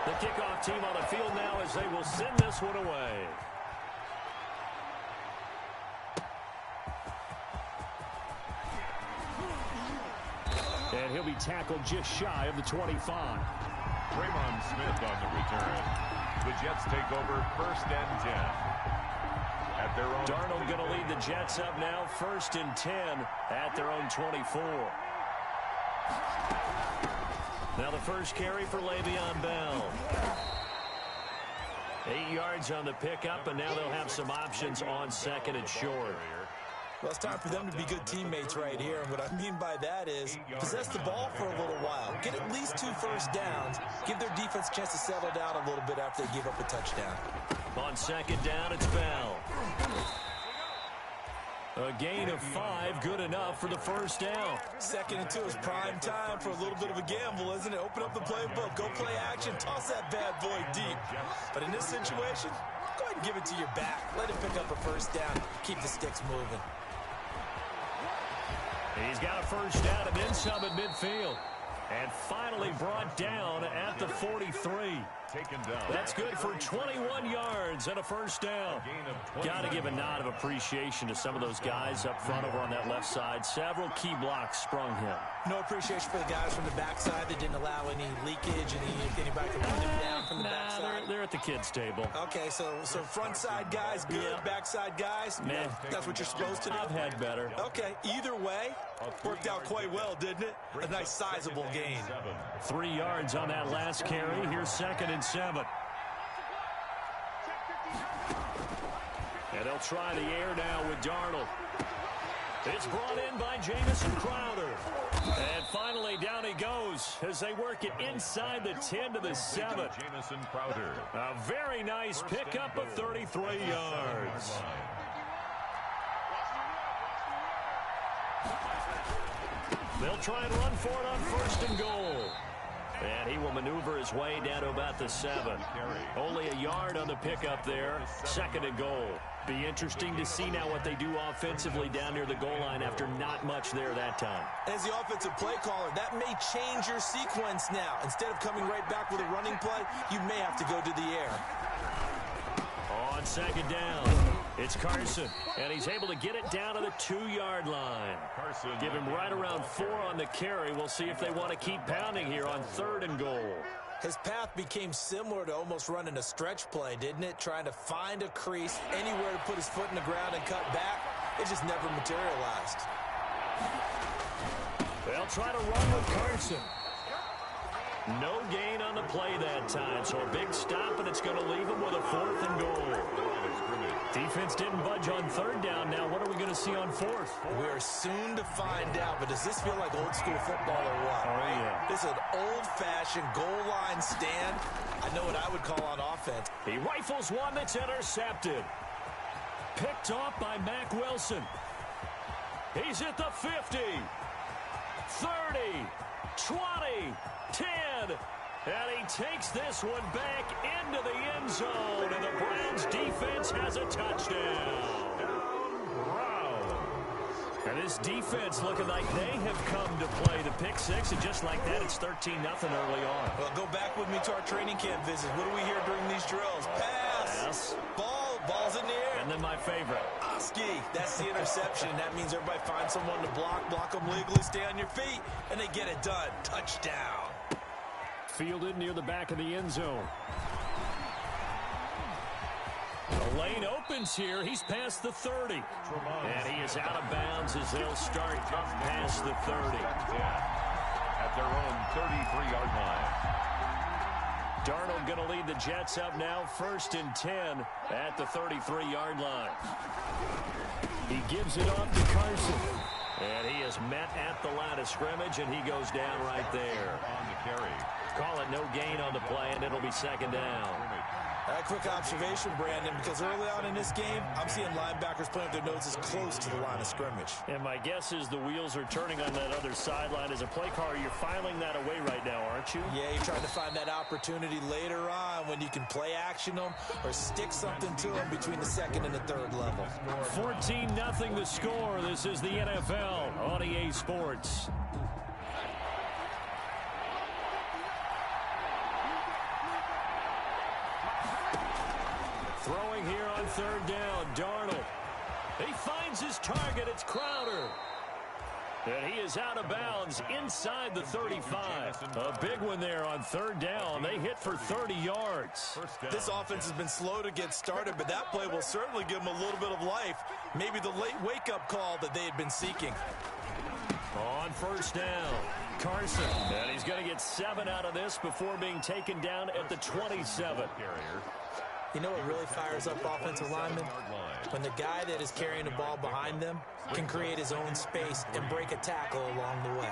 The kickoff team on the field now as they will send this one away. And he'll be tackled just shy of the 25.
Draymond Smith on the return. The Jets take over first and 10. At their own
Darnold going to lead the Jets up now, first and 10 at their own 24. Now the first carry for Le'Veon Bell. 8 yards on the pickup, and now they'll have some options on 2nd and short.
Well, it's time for them to be good teammates right here. And what I mean by that is possess the ball for a little while. Get at least 2 first downs. Give their defense a chance to settle down a little bit after they give up a touchdown.
On second down, it's Bell. A gain of 5, good enough for the first down.
2nd and 2 is prime time for a little bit of a gamble, isn't it? Open up the playbook, go play action, toss that bad boy deep. But in this situation, go ahead and give it to your back. Let him pick up a first down. Keep the sticks moving.
He's got a first down and then some at midfield. And finally brought down at the 43.
Taken down.
That's good for 21 yards and a first down. Got to give a nod of appreciation to some of those guys up front over on that left side. Several key blocks sprung him.
No appreciation for the guys from the backside that didn't allow any leakage and anybody to run them down. from the backside?
They're at the kids' table.
Okay, so front side guys good, backside guys?
Man,
that's what you're supposed to do?
I've had better.
Okay, either way, worked out quite well, didn't it? A nice sizable gain.
3 yards on that last carry. Here's 2nd and 7. And they'll try the air now with Darnold. It's brought in by Jamison Crowder. And finally, down he goes as they work it inside the 10 to the 7.
Jamison Crowder.
A very nice pickup of 33 yards. They'll try and run for it on 1st and goal. And he will maneuver his way down to about the 7. Only a yard on the pickup there. 2nd and goal. Be interesting to see now what they do offensively down near the goal line after not much there that time.
As the offensive play caller, that may change your sequence now. Instead of coming right back with a running play, you may have to go to the air.
On 2nd down, it's Carson, and he's able to get it down to the 2-yard line.
Carson.
Give him right around 4 on the carry. We'll see if they want to keep pounding here on 3rd and goal.
His path became similar to almost running a stretch play, didn't it? Trying to find a crease, anywhere to put his foot in the ground and cut back. It just never materialized.
They'll try to run with Carson. No gain on the play that time, so a big stop, and it's going to leave him with a 4th and goal. Defense didn't budge on 3rd down. Now what are we going to see on 4th?
We're soon to find out, but does this feel like old school football or what?
Oh, yeah.
This is an old-fashioned goal line stand. I know what I would call on offense.
He rifles one that's intercepted. Picked off by Mack Wilson. He's at the 50, 30, 20, 10. And he takes this one back into the end zone, and the Browns defense has a touchdown. And this defense looking like they have come to play the pick six, and just like that, it's 13-0 early on.
Well, go back with me to our training camp visit. What do we hear during these drills? Pass. Ball's in the air.
And then my favorite.
Oski. That's the interception. That means everybody finds someone to block them legally, stay on your feet, and they get it done. Touchdown.
Fielded near the back of the end zone. The lane opens here. He's past the 30. And he is out of bounds as they'll start up past the 30.
At their own 33-yard line.
Darnold going to lead the Jets up now, 1st and 10 at the 33-yard line. He gives it off to Carson. And he is met at the line of scrimmage, and he goes down right there.
On the carry.
Call it no gain on the play, and it'll be 2nd down.
A quick observation, Brandon, because early on in this game, I'm seeing linebackers playing with their noses close to the line of scrimmage.
And my guess is the wheels are turning on that other sideline. As a play caller, you're filing that away right now, aren't you?
Yeah, you're trying to find that opportunity later on when you can play action them or stick something to them between the 2nd and the 3rd level.
14-0 the score. This is the NFL on EA Sports. Throwing here on 3rd down, Darnold. He finds his target. It's Crowder. And he is out of bounds inside the 35. A big one there on 3rd down. They hit for 30 yards.
This offense has been slow to get started, but that play will certainly give them a little bit of life. Maybe the late wake-up call that they had been seeking.
On 1st down, Carson. And he's going to get 7 out of this before being taken down at the 27.
You know what really fires up offensive linemen? When the guy that is carrying the ball behind them can create his own space and break a tackle along the way.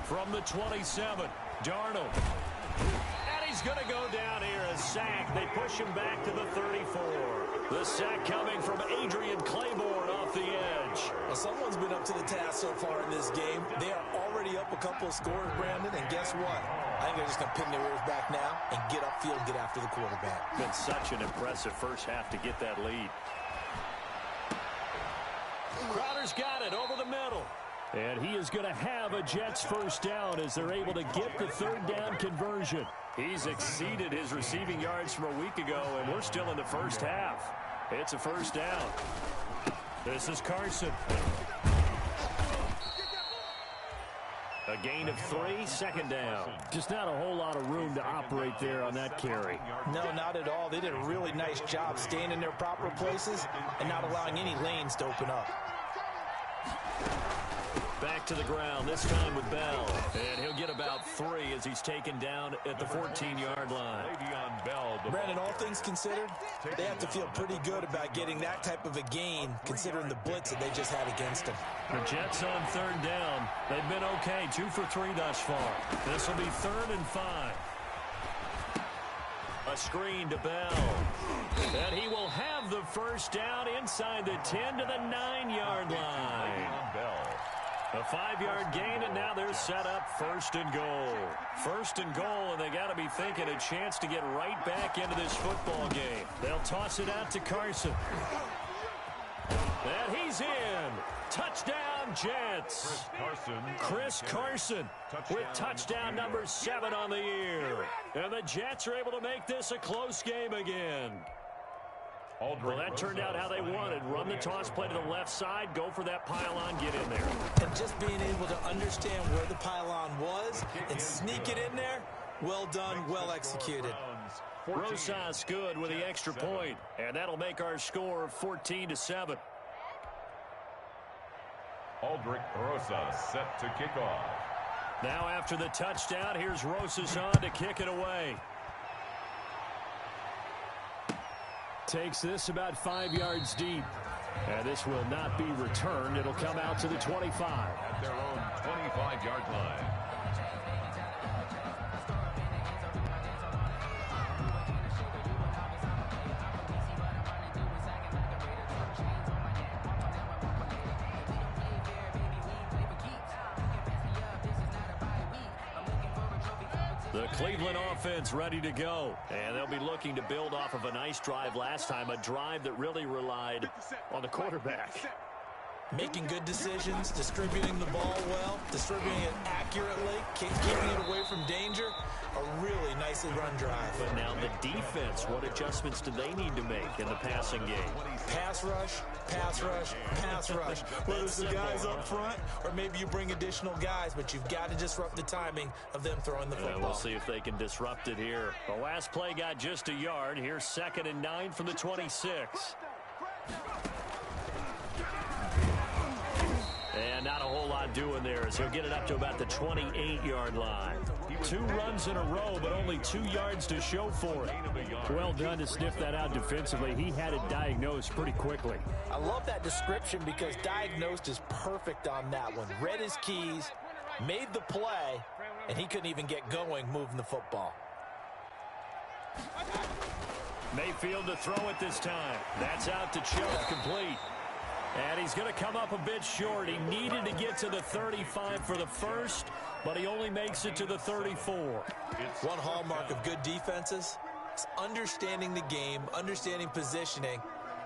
From the 27, Darnold. And he's going to go down here, a sack. They push him back to the 34. The sack coming from Adrian Claiborne off the edge.
Well, someone's been up to the task so far in this game. They are already up a couple of scores, Brandon, and guess what? I think they're just going to pin their ears back now and get upfield, get after the quarterback.
Been such an impressive first half to get that lead. Crowder's got it over the middle. And he is going to have a Jets first down as they're able to get the third down conversion. He's exceeded his receiving yards from a week ago, and we're still in the first half. It's a first down. This is Carson. A gain of 3, second down. Just not a whole lot of room to operate there on that carry.
No, not at all. They did a really nice job staying in their proper places and not allowing any lanes to open up.
Back to the ground, this time with Bell. And he'll get about 3 as he's taken down at the 14-yard line.
Brandon, all things considered, they have to feel pretty good about getting that type of a gain considering the blitz that they just had against them.
The Jets on third down. They've been okay, 2 for 3 thus far. This will be 3rd and 5. A screen to Bell. And he will have the first down inside the 10 to the 9-yard line. A 5-yard gain, and now they're set up 1st and goal. 1st and goal, and they got to be thinking a chance to get right back into this football game. They'll toss it out to Carson. And he's in. Touchdown, Jets. Chris Carson with touchdown number 7 on the year. And the Jets are able to make this a close game again. Well, that turned out how they wanted. Run the toss play to the left side, go for that pylon, get in there.
And just being able to understand where the pylon was and sneak it in there, well done, well executed.
Rosas good with the extra point, and that'll make our score 14-7.
Aldrich Rosas set to kick off.
Now after the touchdown, here's Rosas on to kick it away. Takes this about 5 yards deep. And this will not be returned. It'll come out to the 25.
At their own 25-yard line.
The Cleveland offense ready to go. And they'll be looking to build off of a nice drive last time, a drive that really relied on the quarterback.
Making good decisions, distributing the ball well, distributing it accurately, keeping it away from danger. A really nicely run drive.
But now the defense, what adjustments do they need to make in the passing game?
Pass rush, pass rush, pass rush. Whether it's the guys up front or maybe you bring additional guys, but you've got to disrupt the timing of them throwing the football.
We'll see if they can disrupt it here. The last play got just a yard. Here's 2nd and 9 from the 26. And not a whole lot doing there as he'll get it up to about the 28-yard line. 2 runs in a row, but only 2 yards to show for it. Well done to sniff that out defensively. He had it diagnosed pretty quickly.
I love that description because diagnosed is perfect on that one. Read his keys, made the play, and he couldn't even get going moving the football.
Mayfield to throw it this time. That's out to Chubb, complete. And he's going to come up a bit short. He needed to get to the 35 for the first, but he only makes it to the 34.
One hallmark of good defenses is understanding the game, understanding positioning,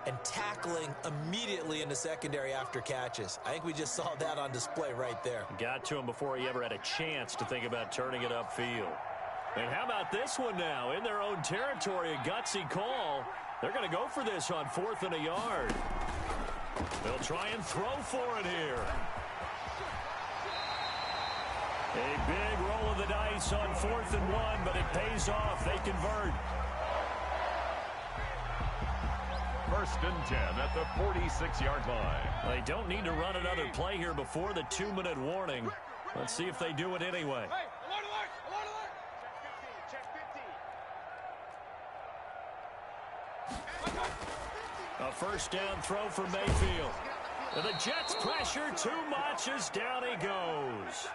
and tackling immediately in the secondary after catches. I think we just saw that on display right there.
Got to him before he ever had a chance to think about turning it upfield. And how about this one now? In their own territory, a gutsy call. They're going to go for this on 4th and a yard. They'll try and throw for it here. A big roll of the dice on 4th and 1, but it pays off. They convert.
1st and 10 at the 46-yard line.
They don't need to run another play here before the 2-minute warning. Let's see if they do it anyway. A first down throw for Mayfield. And the Jets pressure too much as down he goes.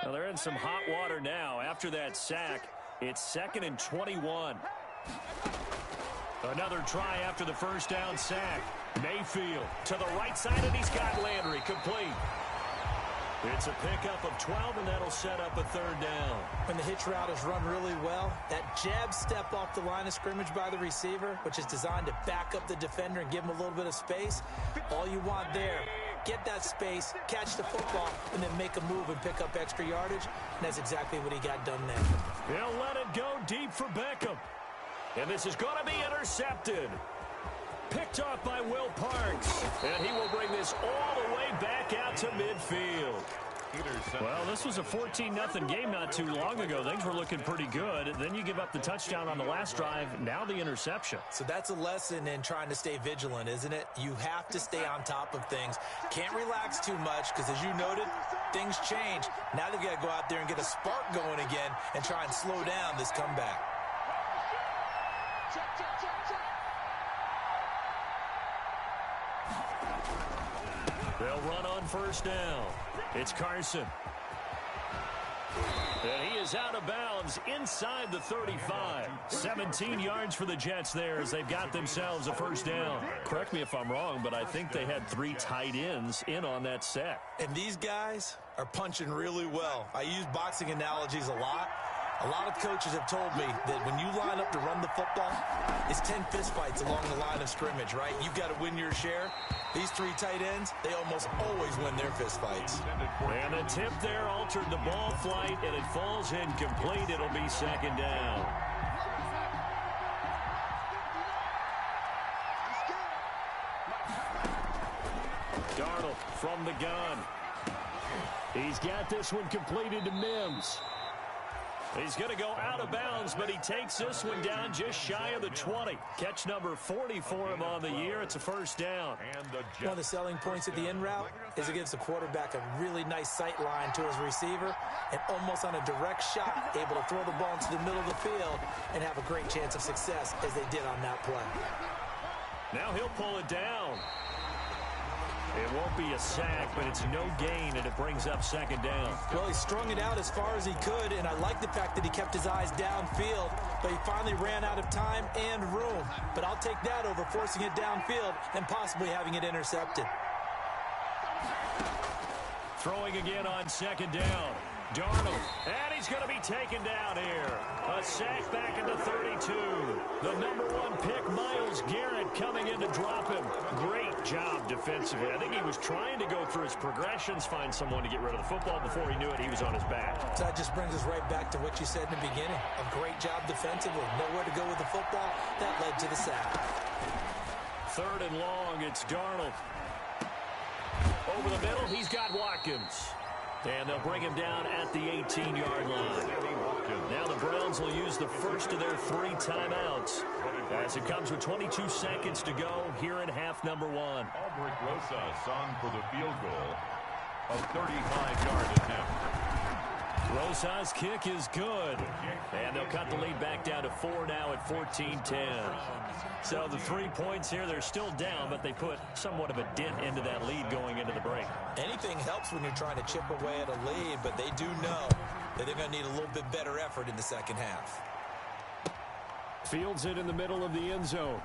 Well, they're in some hot water now. After that sack, it's 2nd and 21. Another try after the first down sack. Mayfield to the right side, and he's got Landry complete. It's a pickup of 12, and that'll set up a third down.
When the hitch route is run really well, that jab step off the line of scrimmage by the receiver, which is designed to back up the defender and give him a little bit of space, all you want there, get that space, catch the football, and then make a move and pick up extra yardage, and that's exactly what he got done there.
He'll let it go deep for Beckham. And this is going to be intercepted. Picked off by Will Parks. And he will bring this all the way back out to midfield. Well, this was a 14-0 game not too long ago. Things were looking pretty good. Then you give up the touchdown on the last drive. Now the interception.
So that's a lesson in trying to stay vigilant, isn't it? You have to stay on top of things. Can't relax too much because, as you noted, things change. Now they've got to go out there and get a spark going again and try and slow down this comeback.
They'll run on first down. It's Carson. And he is out of bounds inside the 35. 17 yards for the Jets there as they've got themselves a first down. Correct me if I'm wrong, but I think they had 3 tight ends in on that set.
And these guys are punching really well. I use boxing analogies a lot. A lot of coaches have told me that when you line up to run the football, it's 10 fistfights along the line of scrimmage, right? You've got to win your share. These 3 tight ends, they almost always win their fistfights.
And the tip there altered the ball flight, and it falls incomplete. It'll be second down. Darnold from the gun. He's got this one completed to Mims. He's going to go out of bounds, but he takes this one down just shy of the 20. Catch number 40 for him on the year. It's a first down.
One of the selling points of the in route is it gives the quarterback a really nice sight line to his receiver and almost on a direct shot able to throw the ball into the middle of the field and have a great chance of success as they did on that play.
Now he'll pull it down. It won't be a sack, but it's no gain, and it brings up second down.
Well, he strung it out as far as he could, and I like the fact that he kept his eyes downfield, but he finally ran out of time and room. But I'll take that over forcing it downfield and possibly having it intercepted.
Throwing again on second down. Darnold, and he's going to be taken down here. A sack back at the 32. The number 1 pick, Myles Garrett, coming in to drop him. Great job defensively. I think he was trying to go through his progressions, find someone to get rid of the football. Before he knew it, he was on his back.
So that just brings us right back to what you said in the beginning. A great job defensively. Nowhere to go with the football. That led to the sack.
Third and long, it's Darnold. Over the middle, he's got Watkins. And they'll bring him down at the 18-yard line. Now the Browns will use the first of their 3 timeouts as it comes with 22 seconds to go here in half number 1.
Albrecht Rosas on for the field goal. A 35-yard attempt.
Rosas' kick is good. And they'll cut the lead back down to 4 now at 14-10. So the 3 points here, they're still down, but they put somewhat of a dent into that lead going into the break.
Anything helps when you're trying to chip away at a lead, but they do know that they're going to need a little bit better effort in the second half.
Fields it in the middle of the end zone.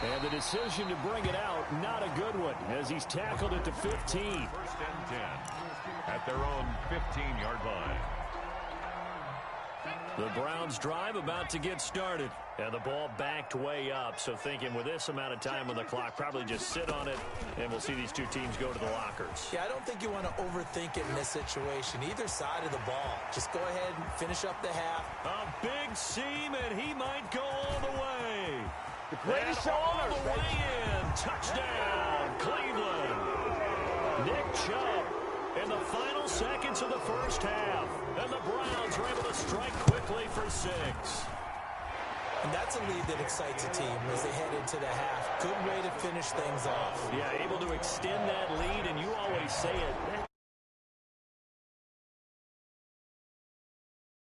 And the decision to bring it out, not a good one, as he's tackled at the 15.
First and 10 at their own 15-yard line.
The Browns drive about to get started. And the ball backed way up. So thinking with this amount of time on the clock, probably just sit on it, and we'll see these 2 teams go to the lockers.
Yeah, I don't think you want to overthink it in this situation. Either side of the ball. Just go ahead and finish up the half.
A big seam, and he might go all the way.
The greatest show
all
on earth,
the way in. Touchdown, Cleveland. Nick Chubb in the final seconds of the first half. And the Browns are able to strike quickly for 6.
And that's a lead that excites a team as they head into the half. Good way to finish things off.
Yeah, able to extend that lead, and you always say it.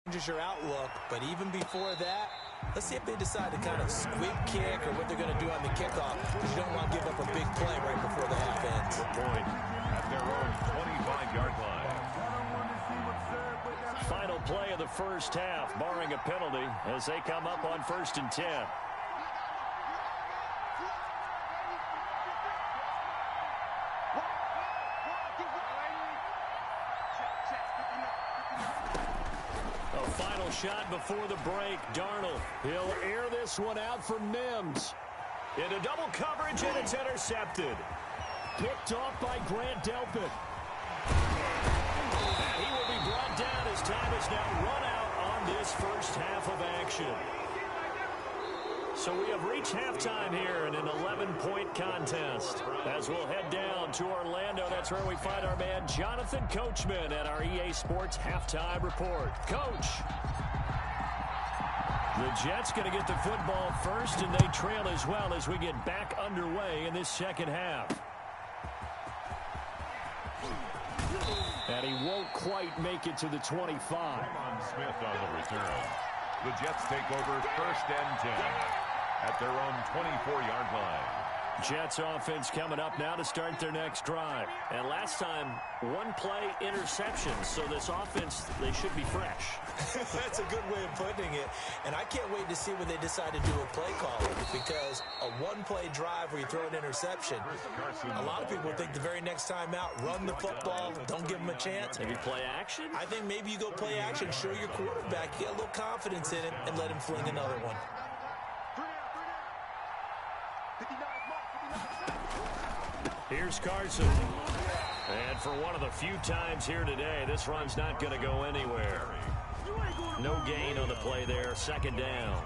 Changes your outlook, but even before that, let's see if they decide to kind of squib kick or what they're going to do on the kickoff, because you don't want to give up a big play right before the half ends.
Good point. At their own 25-yard line.
Final play of the first half, barring a penalty, as they come up on 1st and 10. Final shot before the break. Darnold. He'll air this one out for Mims. Into double coverage, and it's intercepted. Picked off by Grant Delpit. And he will be brought down as time is now run out on this first half of action. So we have reached halftime here in an 11-point contest. As we'll head down to Orlando, that's where we find our man Jonathan Coachman at our EA Sports Halftime Report. Coach. The Jets going to get the football first, and they trail as well as we get back underway in this second half. And he won't quite make it to the 25.
Smith on the return. The Jets take over first and 10 at their own 24-yard line.
Jets offense coming up now to start their next drive. And last time, one play interception. So this offense, they should be fresh.
That's a good way of putting it. And I can't wait to see when they decide to do a play calling, because a one-play drive where you throw an interception, a lot of people think the very next time out, run the football, don't give them a chance.
Maybe play action?
I think maybe you go play action, show your quarterback, get a little confidence in him, and let him fling another one.
Here's Carson. And for one of the few times here today, this run's not going to go anywhere. No gain on the play there. Second down.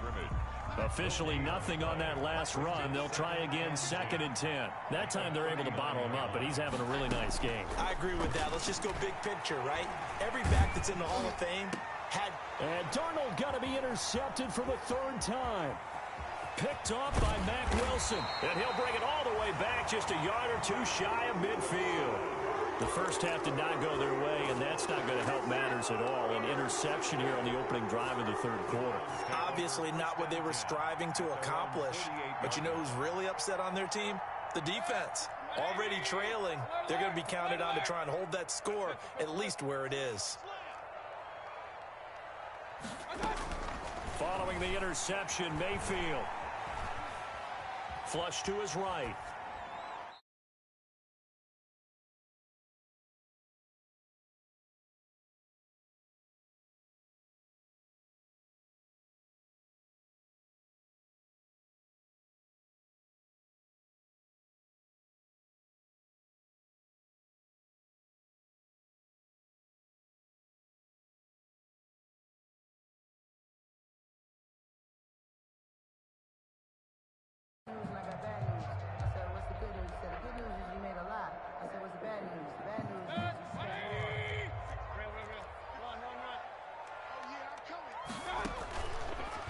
Officially nothing on that last run. They'll try again, 2nd and 10. That time they're able to bottle him up, but he's having a really nice game.
I agree with that. Let's just go big picture, right? Every back that's in the Hall of Fame had...
And Darnold got to be intercepted for the 3rd time. Picked off by Mack Wilson. And he'll bring it all the way back, just a yard or two shy of midfield. The first half did not go their way, and that's not going to help matters at all. An interception here on the opening drive of the 3rd quarter.
Obviously not what they were striving to accomplish. But you know who's really upset on their team? The defense. Already trailing. They're going to be counted on to try and hold that score at least where it is.
Following the interception, Mayfield. Flush to his right.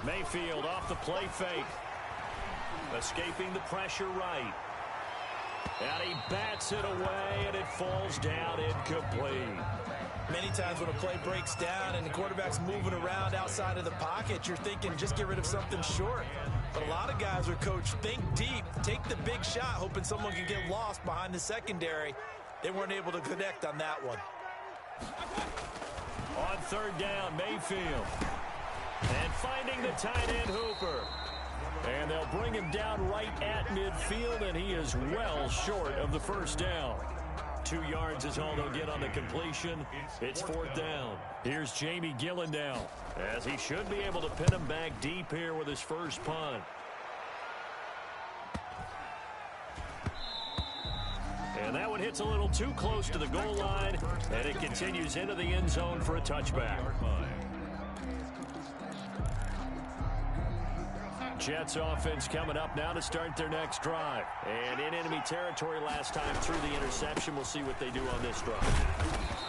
Mayfield off the play fake. Escaping the pressure right. And he bats it away, and it falls down incomplete.
Many times when a play breaks down and the quarterback's moving around outside of the pocket, you're thinking just get rid of something short. But a lot of guys are coached, think deep, take the big shot, hoping someone can get lost behind the secondary. They weren't able to connect on that one.
On 3rd down, Mayfield. And finding the tight end, Hooper. And they'll bring him down right at midfield, and he is well short of the first down. 2 yards is all they'll get on the completion. It's 4th down. Here's Jamie Gillendow, as he should be able to pin him back deep here with his first punt. And that one hits a little too close to the goal line, and it continues into the end zone for a touchback. Jets offense coming up now to start their next drive. And in enemy territory last time through the interception. We'll see what they do on this drive.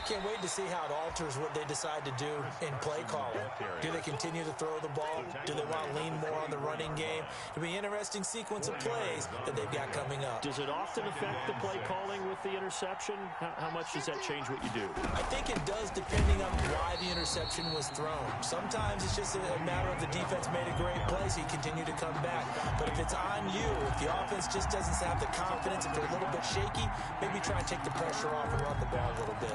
Can't wait to see how it alters what they decide to do in play calling. Do they continue to throw the ball? Do they want to lean more on the running game? It'll be an interesting sequence of plays that they've got coming up.
Does it often affect the play calling with the interception? How much does that change what you do?
I think it does, depending on why the interception was thrown. Sometimes it's just a matter of the defense made a great play, so you continue to come back. But if it's on you, if the offense just doesn't have the confidence, if they're a little bit shaky, maybe try and take the pressure off and run the ball a little bit.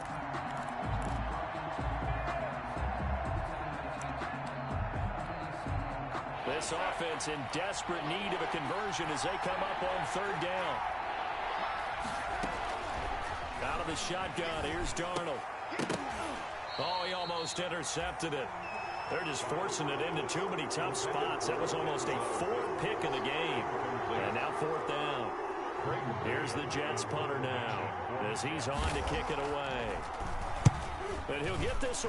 This offense in desperate need of a conversion as they come up on 3rd down. Out of the shotgun, here's Darnold. Oh, he almost intercepted it. They're just forcing it into too many tough spots. That was almost a fourth pick of the game. And now fourth down. Here's the Jets punter now as he's on to kick it away. And he'll get this.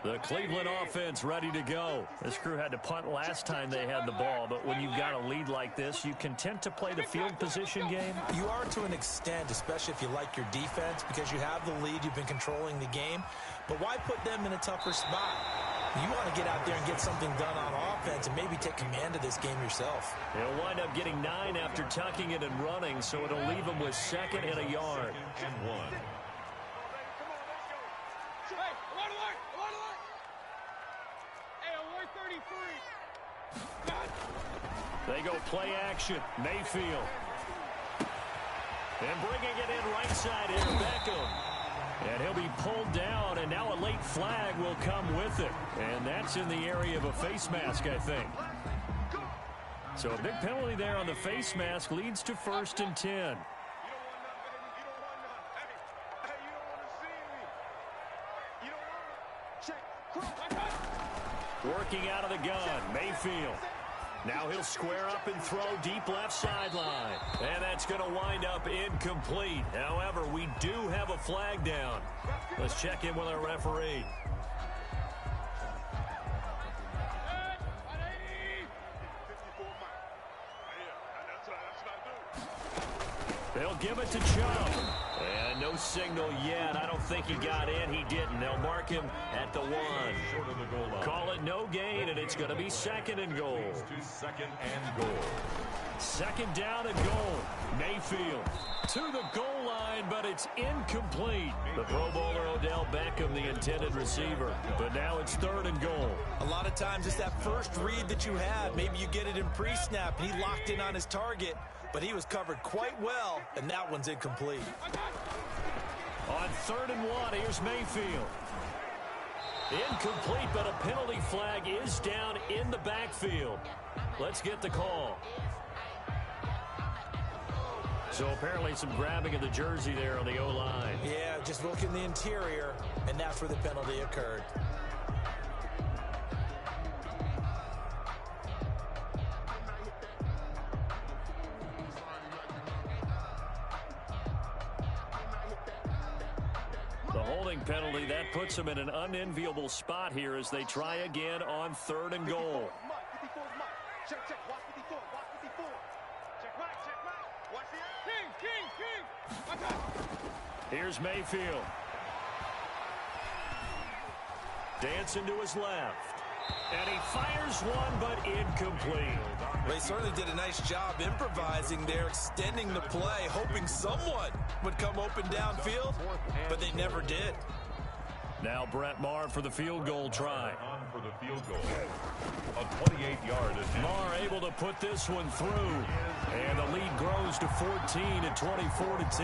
The Cleveland offense ready to go. This crew had to punt last time they had the ball, but when you've got a lead like this, you content to play the field position game?
You are to an extent, especially if you like your defense, because you have the lead, you've been controlling the game. But why put them in a tougher spot? You want to get out there and get something done on offense and maybe take command of this game yourself.
He'll wind up getting 9 after tucking it and running, so it'll leave him with 2nd and a yard.
And 1.
They go play action. Mayfield. And bringing it in right side here, Beckham. And he'll be pulled down, and now a late flag will come with it. And that's in the area of a face mask, I think. So a big penalty there on the face mask leads to 1st and 10. Working out of the gun, Mayfield. Now he'll square up and throw deep left sideline. And that's going to wind up incomplete. However, we do have a flag down. Let's check in with our referee. They'll give it to Chubb. And no signal yet. I don't think he got in. He didn't. They'll mark him at the 1.
Short of the goal line.
Call it no gain, and it's going to be 2nd and goal.
To 2nd and goal.
2nd down and goal. Mayfield to the goal line, but it's incomplete. The Pro Bowler Odell Beckham, the intended receiver. But now it's 3rd and goal.
A lot of times it's that first read that you have. Maybe you get it in pre-snap, and he locked in on his target, but he was covered quite well, and that one's incomplete.
On 3rd and 1, here's Mayfield. Incomplete, but a penalty flag is down in the backfield. Let's get the call. So apparently some grabbing of the jersey there on the O-line.
Yeah, just look in the interior, and that's where the penalty occurred.
The holding penalty, that puts them in an unenviable spot here as they try again on 3rd and goal. Here's Mayfield. Dancing to his left. And he fires one, but incomplete.
They certainly did a nice job improvising there, extending the play, hoping someone would come open downfield, but they never did.
Now Brett Maher for the field goal try.
On for the field goal. A 28-yard attempt.
Maher able to put this one through. And the lead grows to 14 at 24-10.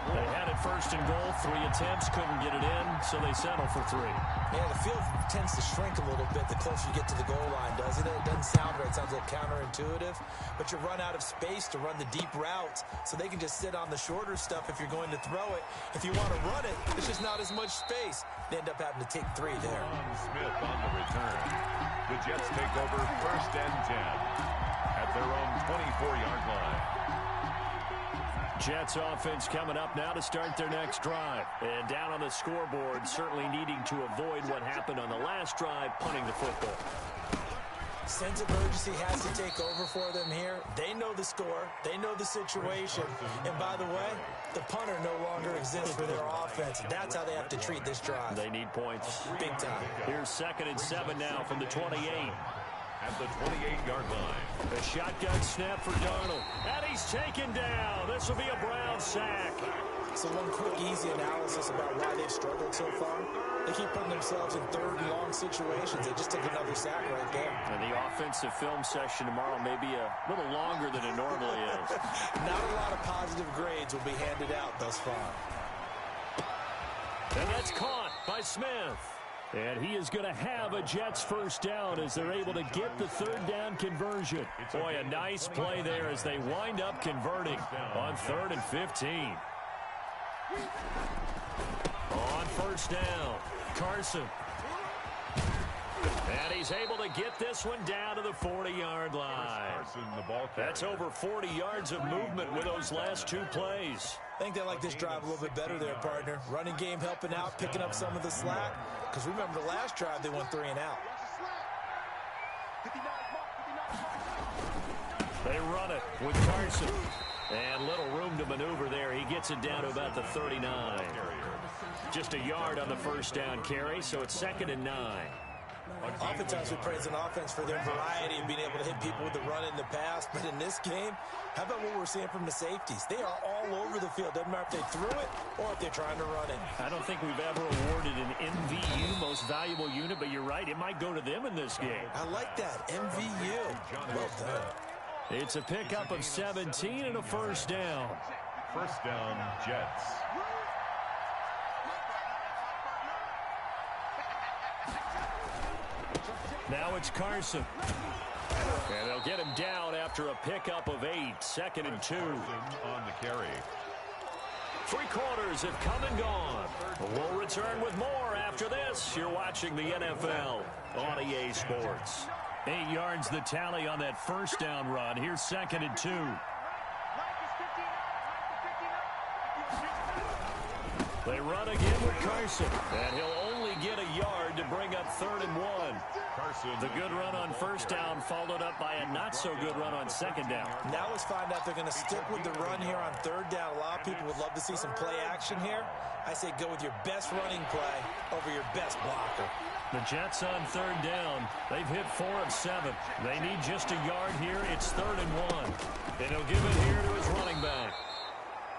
They had it 1st and goal. 3 attempts, couldn't get it in, so they settle for 3.
Yeah, the field tends to shrink a little bit the closer you get to the goal line, doesn't it? It doesn't sound right. It sounds a little counterintuitive. But you run out of space to run the deep routes, so they can just sit on the shorter stuff if you're going to throw it. If you want to run it, there's just not as much space. They end up having to take 3 there.
Smith on the return. The Jets take over 1st and 10 at their own 24-yard line.
Jets offense coming up now to start their next drive. And down on the scoreboard, certainly needing to avoid what happened on the last drive, punting the football.
Sense of urgency has to take over for them here. They know the score. They know the situation. And by the way, the punter no longer exists for their offense. That's how they have to treat this drive.
They need points.
Big time.
Here's 2nd and 7 now from the 28.
At the 28-yard line.
The shotgun snap for Darnold. And he's taken down. This will be a Brown sack.
So one quick, easy analysis about why they've struggled so far. They keep putting themselves in third and long situations. They just took another sack right there.
And the offensive film session tomorrow may be a little longer than it normally is.
Not a lot of positive grades will be handed out thus far.
And that's caught by Smith. And he is going to have a Jets first down as they're able to get the third down conversion. Boy, a nice play there as they wind up converting on 3rd and 15. On first down, Carson. And he's able to get this one down to the 40-yard line. That's over 40 yards of movement with those last 2 plays.
I think they like this drive a little bit better there, partner. Running game helping out, picking up some of the slack. Because remember, the last drive, they went 3 and out.
They run it with Carson. And little room to maneuver there. He gets it down to about the 39. Just a yard on the first down carry, so it's 2nd and 9.
Oftentimes we praise an offense for their variety and being able to hit people with the run in the pass. But in this game, how about what we're seeing from the safeties? They are all over the field. Doesn't matter if they threw it or if they're trying to run it.
I don't think we've ever awarded an MVU, most valuable unit, but you're right. It might go to them in this game.
I like that. MVU. Well done.
It's a pickup of 17 and a first down.
First down, Jets.
Now it's Carson. And they'll get him down after a pickup of 8. 2nd and 2.
On the carry.
3 quarters have come and gone. We'll return with more after this. You're watching the NFL on EA Sports. 8 yards the tally on that first down run. Here's 2nd and 2. They run again with Carson. And he'll only get a yard to bring up 3rd and 1. The good run on first down followed up by a not-so-good run on 2nd down.
Now let's find out if they're going to stick with the run here on 3rd down. A lot of people would love to see some play action here. I say go with your best running play over your best blocker.
The Jets on 3rd down. They've hit 4 of 7. They need just a yard here. It's 3rd and 1. And he'll give it here to his running back.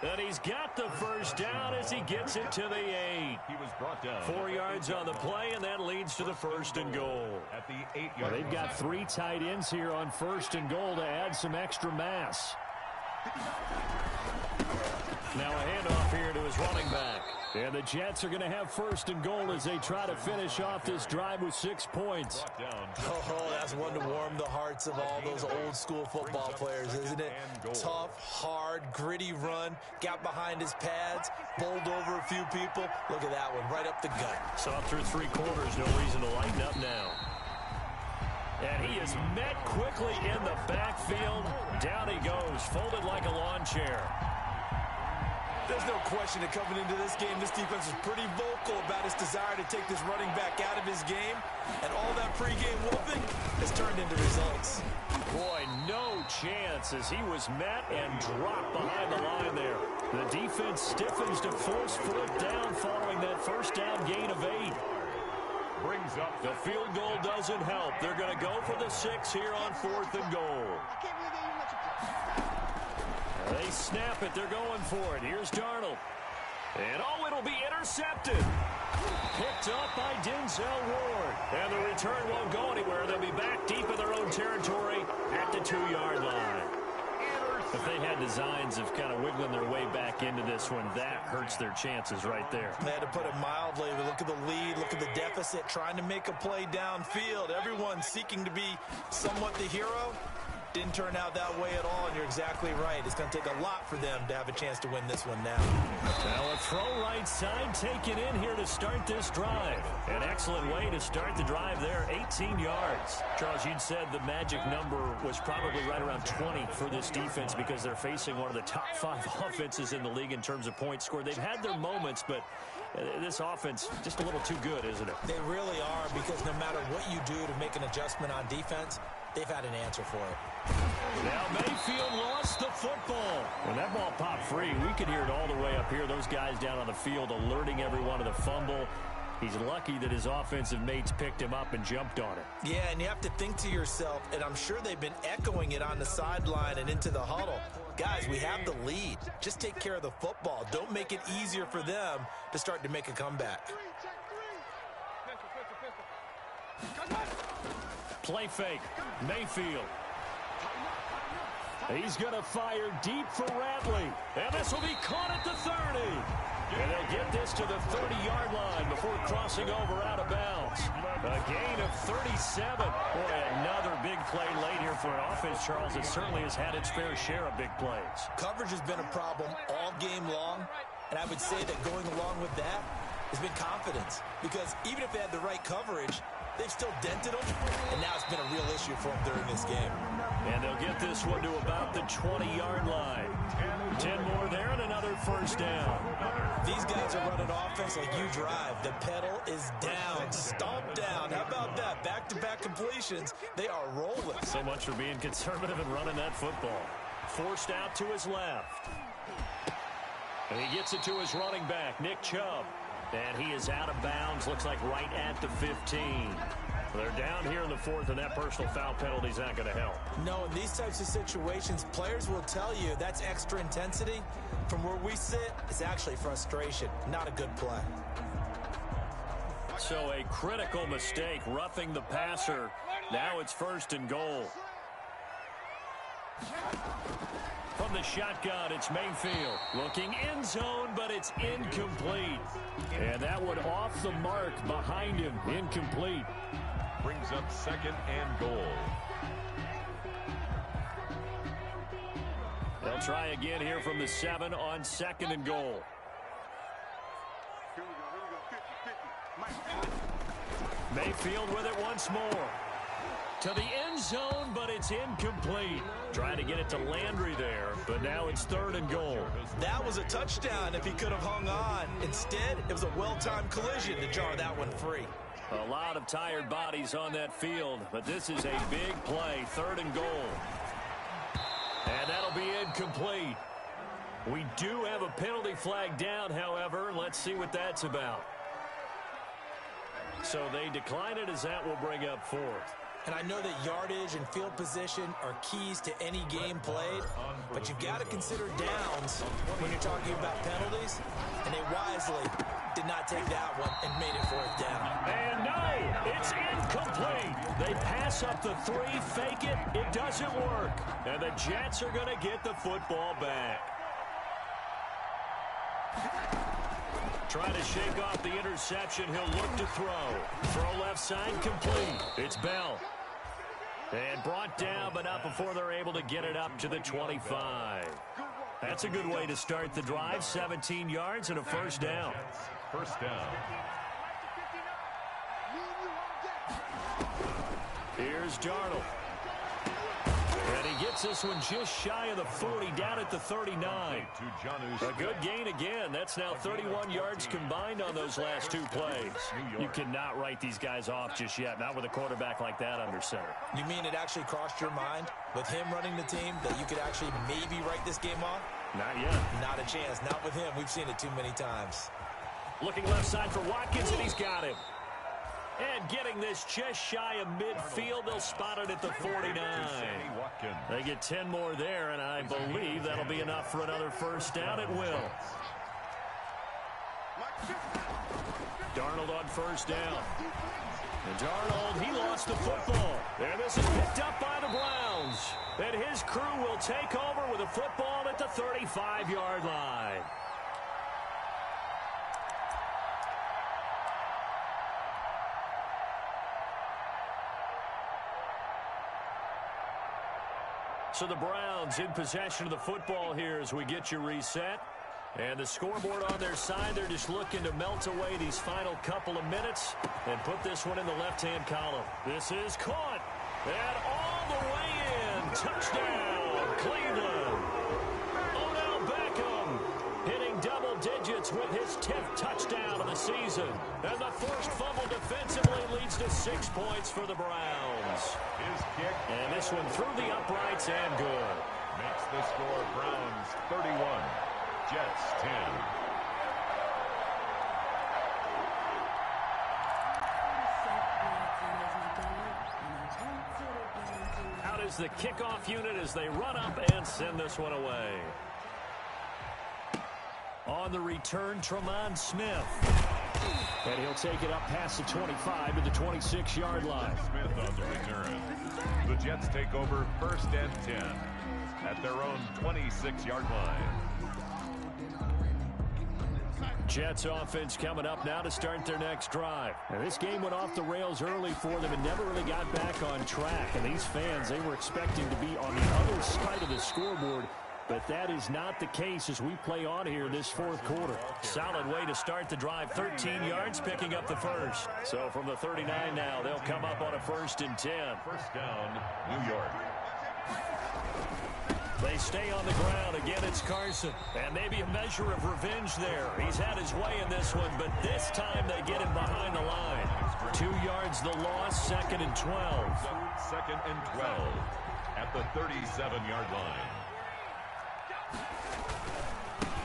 And he's got the first down as he gets it to the 8.
He was brought down.
4 yards on the play, and that leads to the 1st and goal.
At the 8-yard
line. They've got 3 tight ends here on 1st and goal to add some extra mass. Now a handoff here to his running back. And the Jets are going to have 1st and goal as they try to finish off this drive with 6 points.
Oh, that's one to warm the hearts of all those old school football players, isn't it? Tough, hard, gritty run. Got behind his pads, bowled over a few people. Look at that one, right up the gut.
Saw through 3 quarters, no reason to lighten up now. And he is met quickly in the backfield. Down he goes, folded like a lawn chair.
There's no question that coming into this game, this defense is pretty vocal about its desire to take this running back out of his game. And all that pregame whooping has turned into results.
Boy, no chance as he was met and dropped behind the line there. The defense stiffens to force foot down following that first down gain of 8.
Brings up.
The field goal doesn't help. They're going to go for the 6 here on 4th and goal. They snap it. They're going for it. Here's Darnold. And, oh, it'll be intercepted. Picked up by Denzel Ward. And the return won't go anywhere. They'll be back deep in their own territory at the 2-yard line. If they had designs of kind of wiggling their way back into this one, that hurts their chances right there.
They had to put it mildly. Look at the lead. Look at the deficit. Trying to make a play downfield. Everyone seeking to be somewhat the hero. Didn't turn out that way at all, and you're exactly right. It's going to take a lot for them to have a chance to win this one now.
Now a throw right side taken in here to start this drive. An excellent way to start the drive there, 18 yards. Charles, you'd said the magic number was probably right around 20 for this defense because they're facing one of the top 5 offenses in the league in terms of points scored. They've had their moments, but this offense just a little too good, isn't it?
They really are, because no matter what you do to make an adjustment on defense, they've had an answer for it.
Now Mayfield lost the football. When that ball popped free, we could hear it all the way up here. Those guys down on the field alerting everyone of the fumble. He's lucky that his offensive mates picked him up and jumped on it.
Yeah, and you have to think to yourself, and I'm sure they've been echoing it on the sideline and into the huddle. Guys, we have the lead. Just take care of the football. Don't make it easier for them to start to make a comeback.
Play fake. Mayfield. He's going to fire deep for Ratley. And this will be caught at the 30. And they'll get this to the 30-yard line before crossing over out of bounds. A gain of 37. Boy, another big play late here for an offense, Charles, that certainly has had its fair share of big plays.
Coverage has been a problem all game long, and I would say that going along with that has been confidence. Because even if they had the right coverage, they've still dented them, and now it's been a real issue for them during this game.
And they'll get this one to about the 20-yard line. 10 more there and another first down.
These guys are running offense like you drive. The pedal is down, stomp down. How about that? Back-to-back completions. They are rolling.
So much for being conservative and running that football. Forced out to his left. And he gets it to his running back, Nick Chubb. And he is out of bounds, looks like right at the 15. They're down here in the fourth, and that personal foul penalty is not going to help.
No, in these types of situations, players will tell you that's extra intensity. From where we sit, it's actually frustration. Not a good play.
So a critical mistake, roughing the passer. Now it's first and goal. From the shotgun, it's Mayfield. Looking end zone, but it's incomplete. And that one off the mark behind him. Incomplete.
Brings up second and goal.
They'll try again here from the 7 on second and goal. Mayfield with it once more. To the end zone, but it's incomplete. Trying to get it to Landry there, but now it's third and goal.
That was a touchdown if he could have hung on. Instead, it was a well-timed collision to jar that one free.
A lot of tired bodies on that field, but this is a big play, third and goal. And that'll be incomplete. We do have a penalty flag down, however. Let's see what that's about. So they decline it as that will bring up fourth.
And I know that yardage and field position are keys to any game played, but you've got to consider downs when you're talking about penalties, and they wisely did not take that one and made it fourth down.
And no, it's incomplete. They pass up the 3, fake it, it doesn't work. And the Jets are going to get the football back. Trying to shake off the interception, he'll look to throw. Throw left side, complete. It's Bell. And brought down, but not before they're able to get it up to the 25. That's a good way to start the drive. 17 yards and a first down.
First down.
Here's Darnold. And he gets this one just shy of the 40, down at the 39. A good gain again. That's now 31 yards combined on those last 2 plays. You cannot write these guys off just yet, not with a quarterback like that under center.
You mean it actually crossed your mind with him running the team that you could actually maybe write this game off?
Not yet.
Not a chance. Not with him. We've seen it too many times.
Looking left side for Watkins, and he's got him. And getting this just shy of midfield, they'll spot it at the 49. They get 10 more there, and I believe that'll be enough for another first down. It will. Darnold on first down. And Darnold, he lost the football. And this is picked up by the Browns. And his crew will take over with a football at the 35-yard line. So the Browns in possession of the football here as we get you reset. And the scoreboard on their side, they're just looking to melt away these final couple of minutes and put this one in the left-hand column. This is caught. And all the way in. Touchdown, Cleveland. Odell Beckham hitting double digits with his 10th touchdown of the season. And the first fumble defensively leads to 6 points for the Browns.
His kick.
And this one through the uprights and good.
Makes the score Browns 31, Jets 10.
is the kickoff unit as they run up and send this one away. On the return, Tremont Smith. And he'll take it up past the 25 to the 26-yard line.
Smith on the return. The Jets take over 1st and 10 at their own 26-yard line.
Jets offense coming up now to start their next drive. Now, this game went off the rails early for them and never really got back on track. And these fans, they were expecting to be on the other side of the scoreboard. But that is not the case as we play on here this fourth quarter. Solid way to start the drive. 13 yards, picking up the first. So from the 39 now, they'll come up on a 1st and 10.
First down, New York.
They stay on the ground. Again, it's Carson. And maybe a measure of revenge there. He's had his way in this one, but this time they get him behind the line. 2 yards the loss, 2nd and 12.
2nd and 12 at the 37-yard line.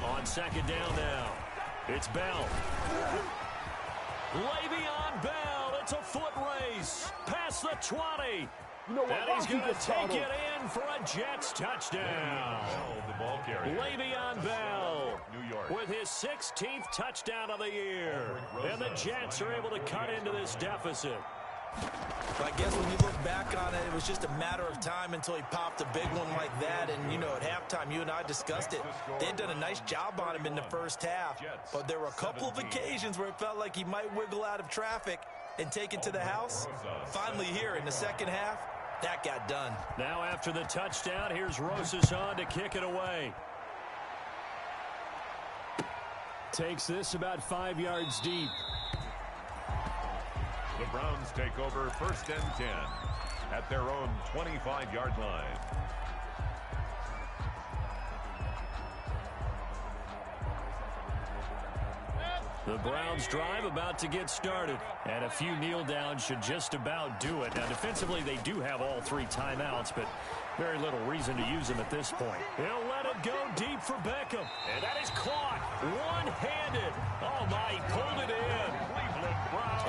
On 2nd down now, it's Bell. Le'Veon Bell, it's a foot race. Past the 20. And he's going to take it in for a Jets touchdown.
The ball carrier.
Le'Veon Bell
New York.
with his 16th touchdown of the year. And the Jets are able to cut into this deficit.
I guess when you look back on it, it was just a matter of time until he popped a big one like that. And, you know, at halftime, you and I discussed it. They'd done a nice job on him in the first half. But there were a couple of occasions where it felt like he might wiggle out of traffic and take it to the house. Finally here in the second half, that got done.
Now after the touchdown, here's Rosas on to kick it away. Takes this about 5 yards deep.
The Browns take over 1st and 10 at their own 25-yard line.
The Browns drive about to get started. And a few kneel downs should just about do it. Now defensively they do have all 3 timeouts, but very little reason to use them at this point. He'll let it go deep for Beckham. And that is caught one-handed. Oh my, he pulled it in.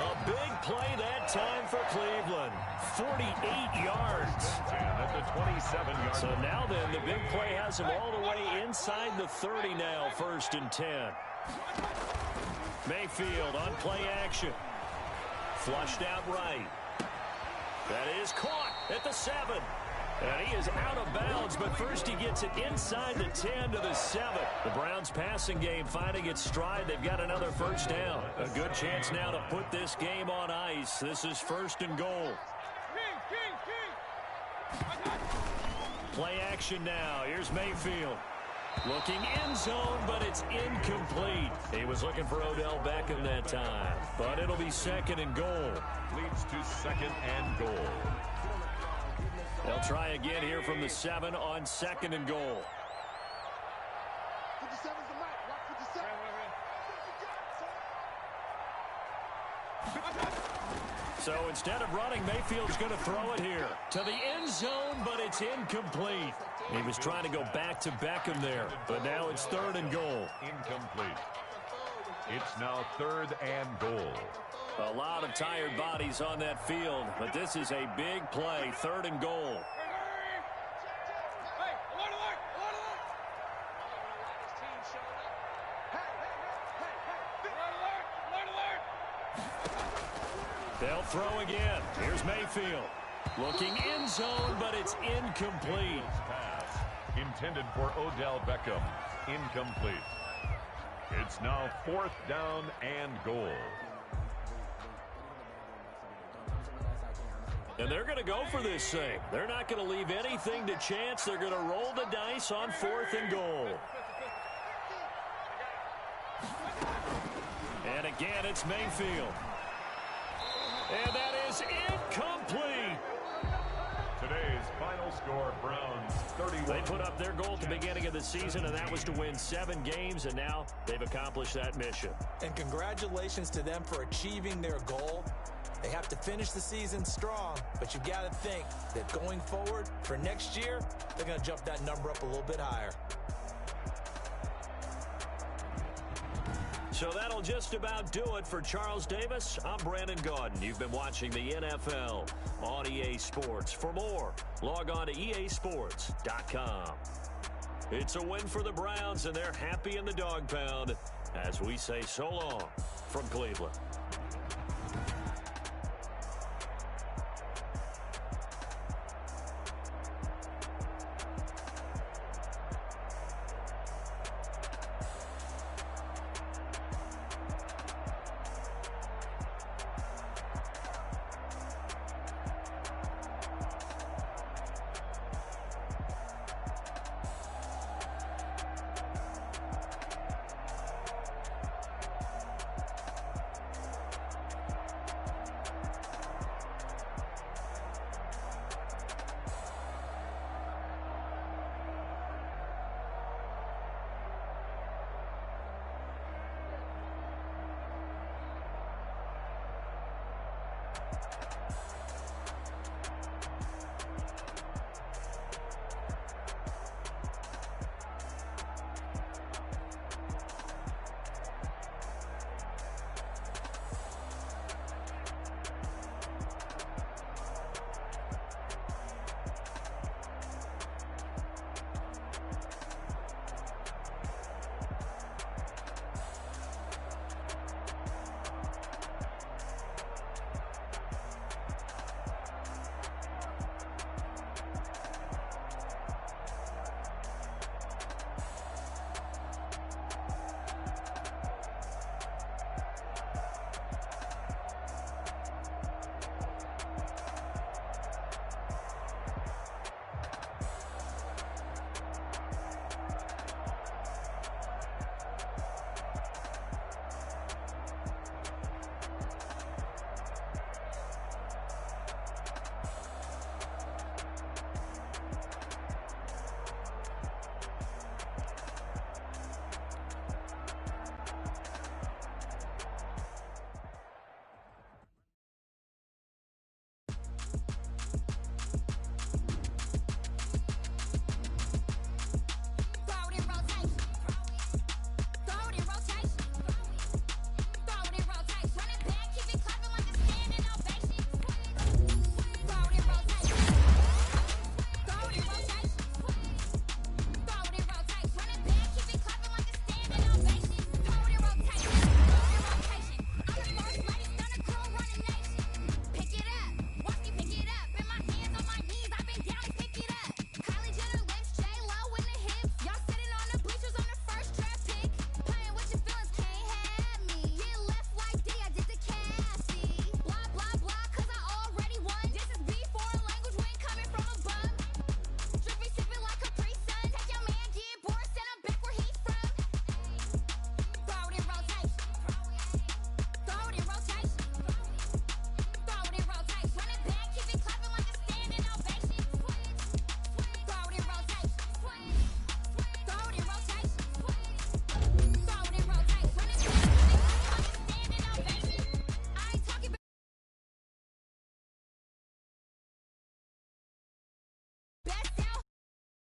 A big play that time for Cleveland. 48 yards.
At the 27-yard.
So now then, the big play has him all the way inside the 30 now, 1st and 10. Mayfield on play action. Flushed out right. That is caught at the 7. And he is out of bounds, but first he gets it inside the 10 to the 7. The Browns passing game finding its stride. They've got another first down. A good chance now to put this game on ice. This is 1st and goal. Play action now. Here's Mayfield. Looking end zone, but it's incomplete. He was looking for Odell Beckham that time. But it'll be 2nd and goal.
Leads to 2nd and goal.
They'll try again here from the 7 on 2nd and goal. So instead of running, Mayfield's going to throw it here to the end zone, but it's incomplete. He was trying to go back to Beckham there, but now it's 3rd and goal.
Incomplete. It's now 3rd and goal.
A lot of tired bodies on that field, but this is a big play, 3rd and goal. They'll throw again. Here's Mayfield. Looking end zone, but it's incomplete.
Pass intended for Odell Beckham. Incomplete. It's now 4th down and goal.
And they're going to go for this thing. They're not going to leave anything to chance. They're going to roll the dice on 4th and goal. And again, it's Mayfield. And that is incomplete.
Today's final score, Browns 31.
They put up their goal at the beginning of the season, and that was to win 7 games, and now they've accomplished that mission.
And congratulations to them for achieving their goal. They have to finish the season strong, but you've got to think that going forward for next year, they're going to jump that number up a little bit higher.
So that'll just about do it for Charles Davis. I'm Brandon Gaudin. You've been watching the NFL on EA Sports. For more, log on to easports.com. It's a win for the Browns, and they're happy in the dog pound as we say so long from Cleveland.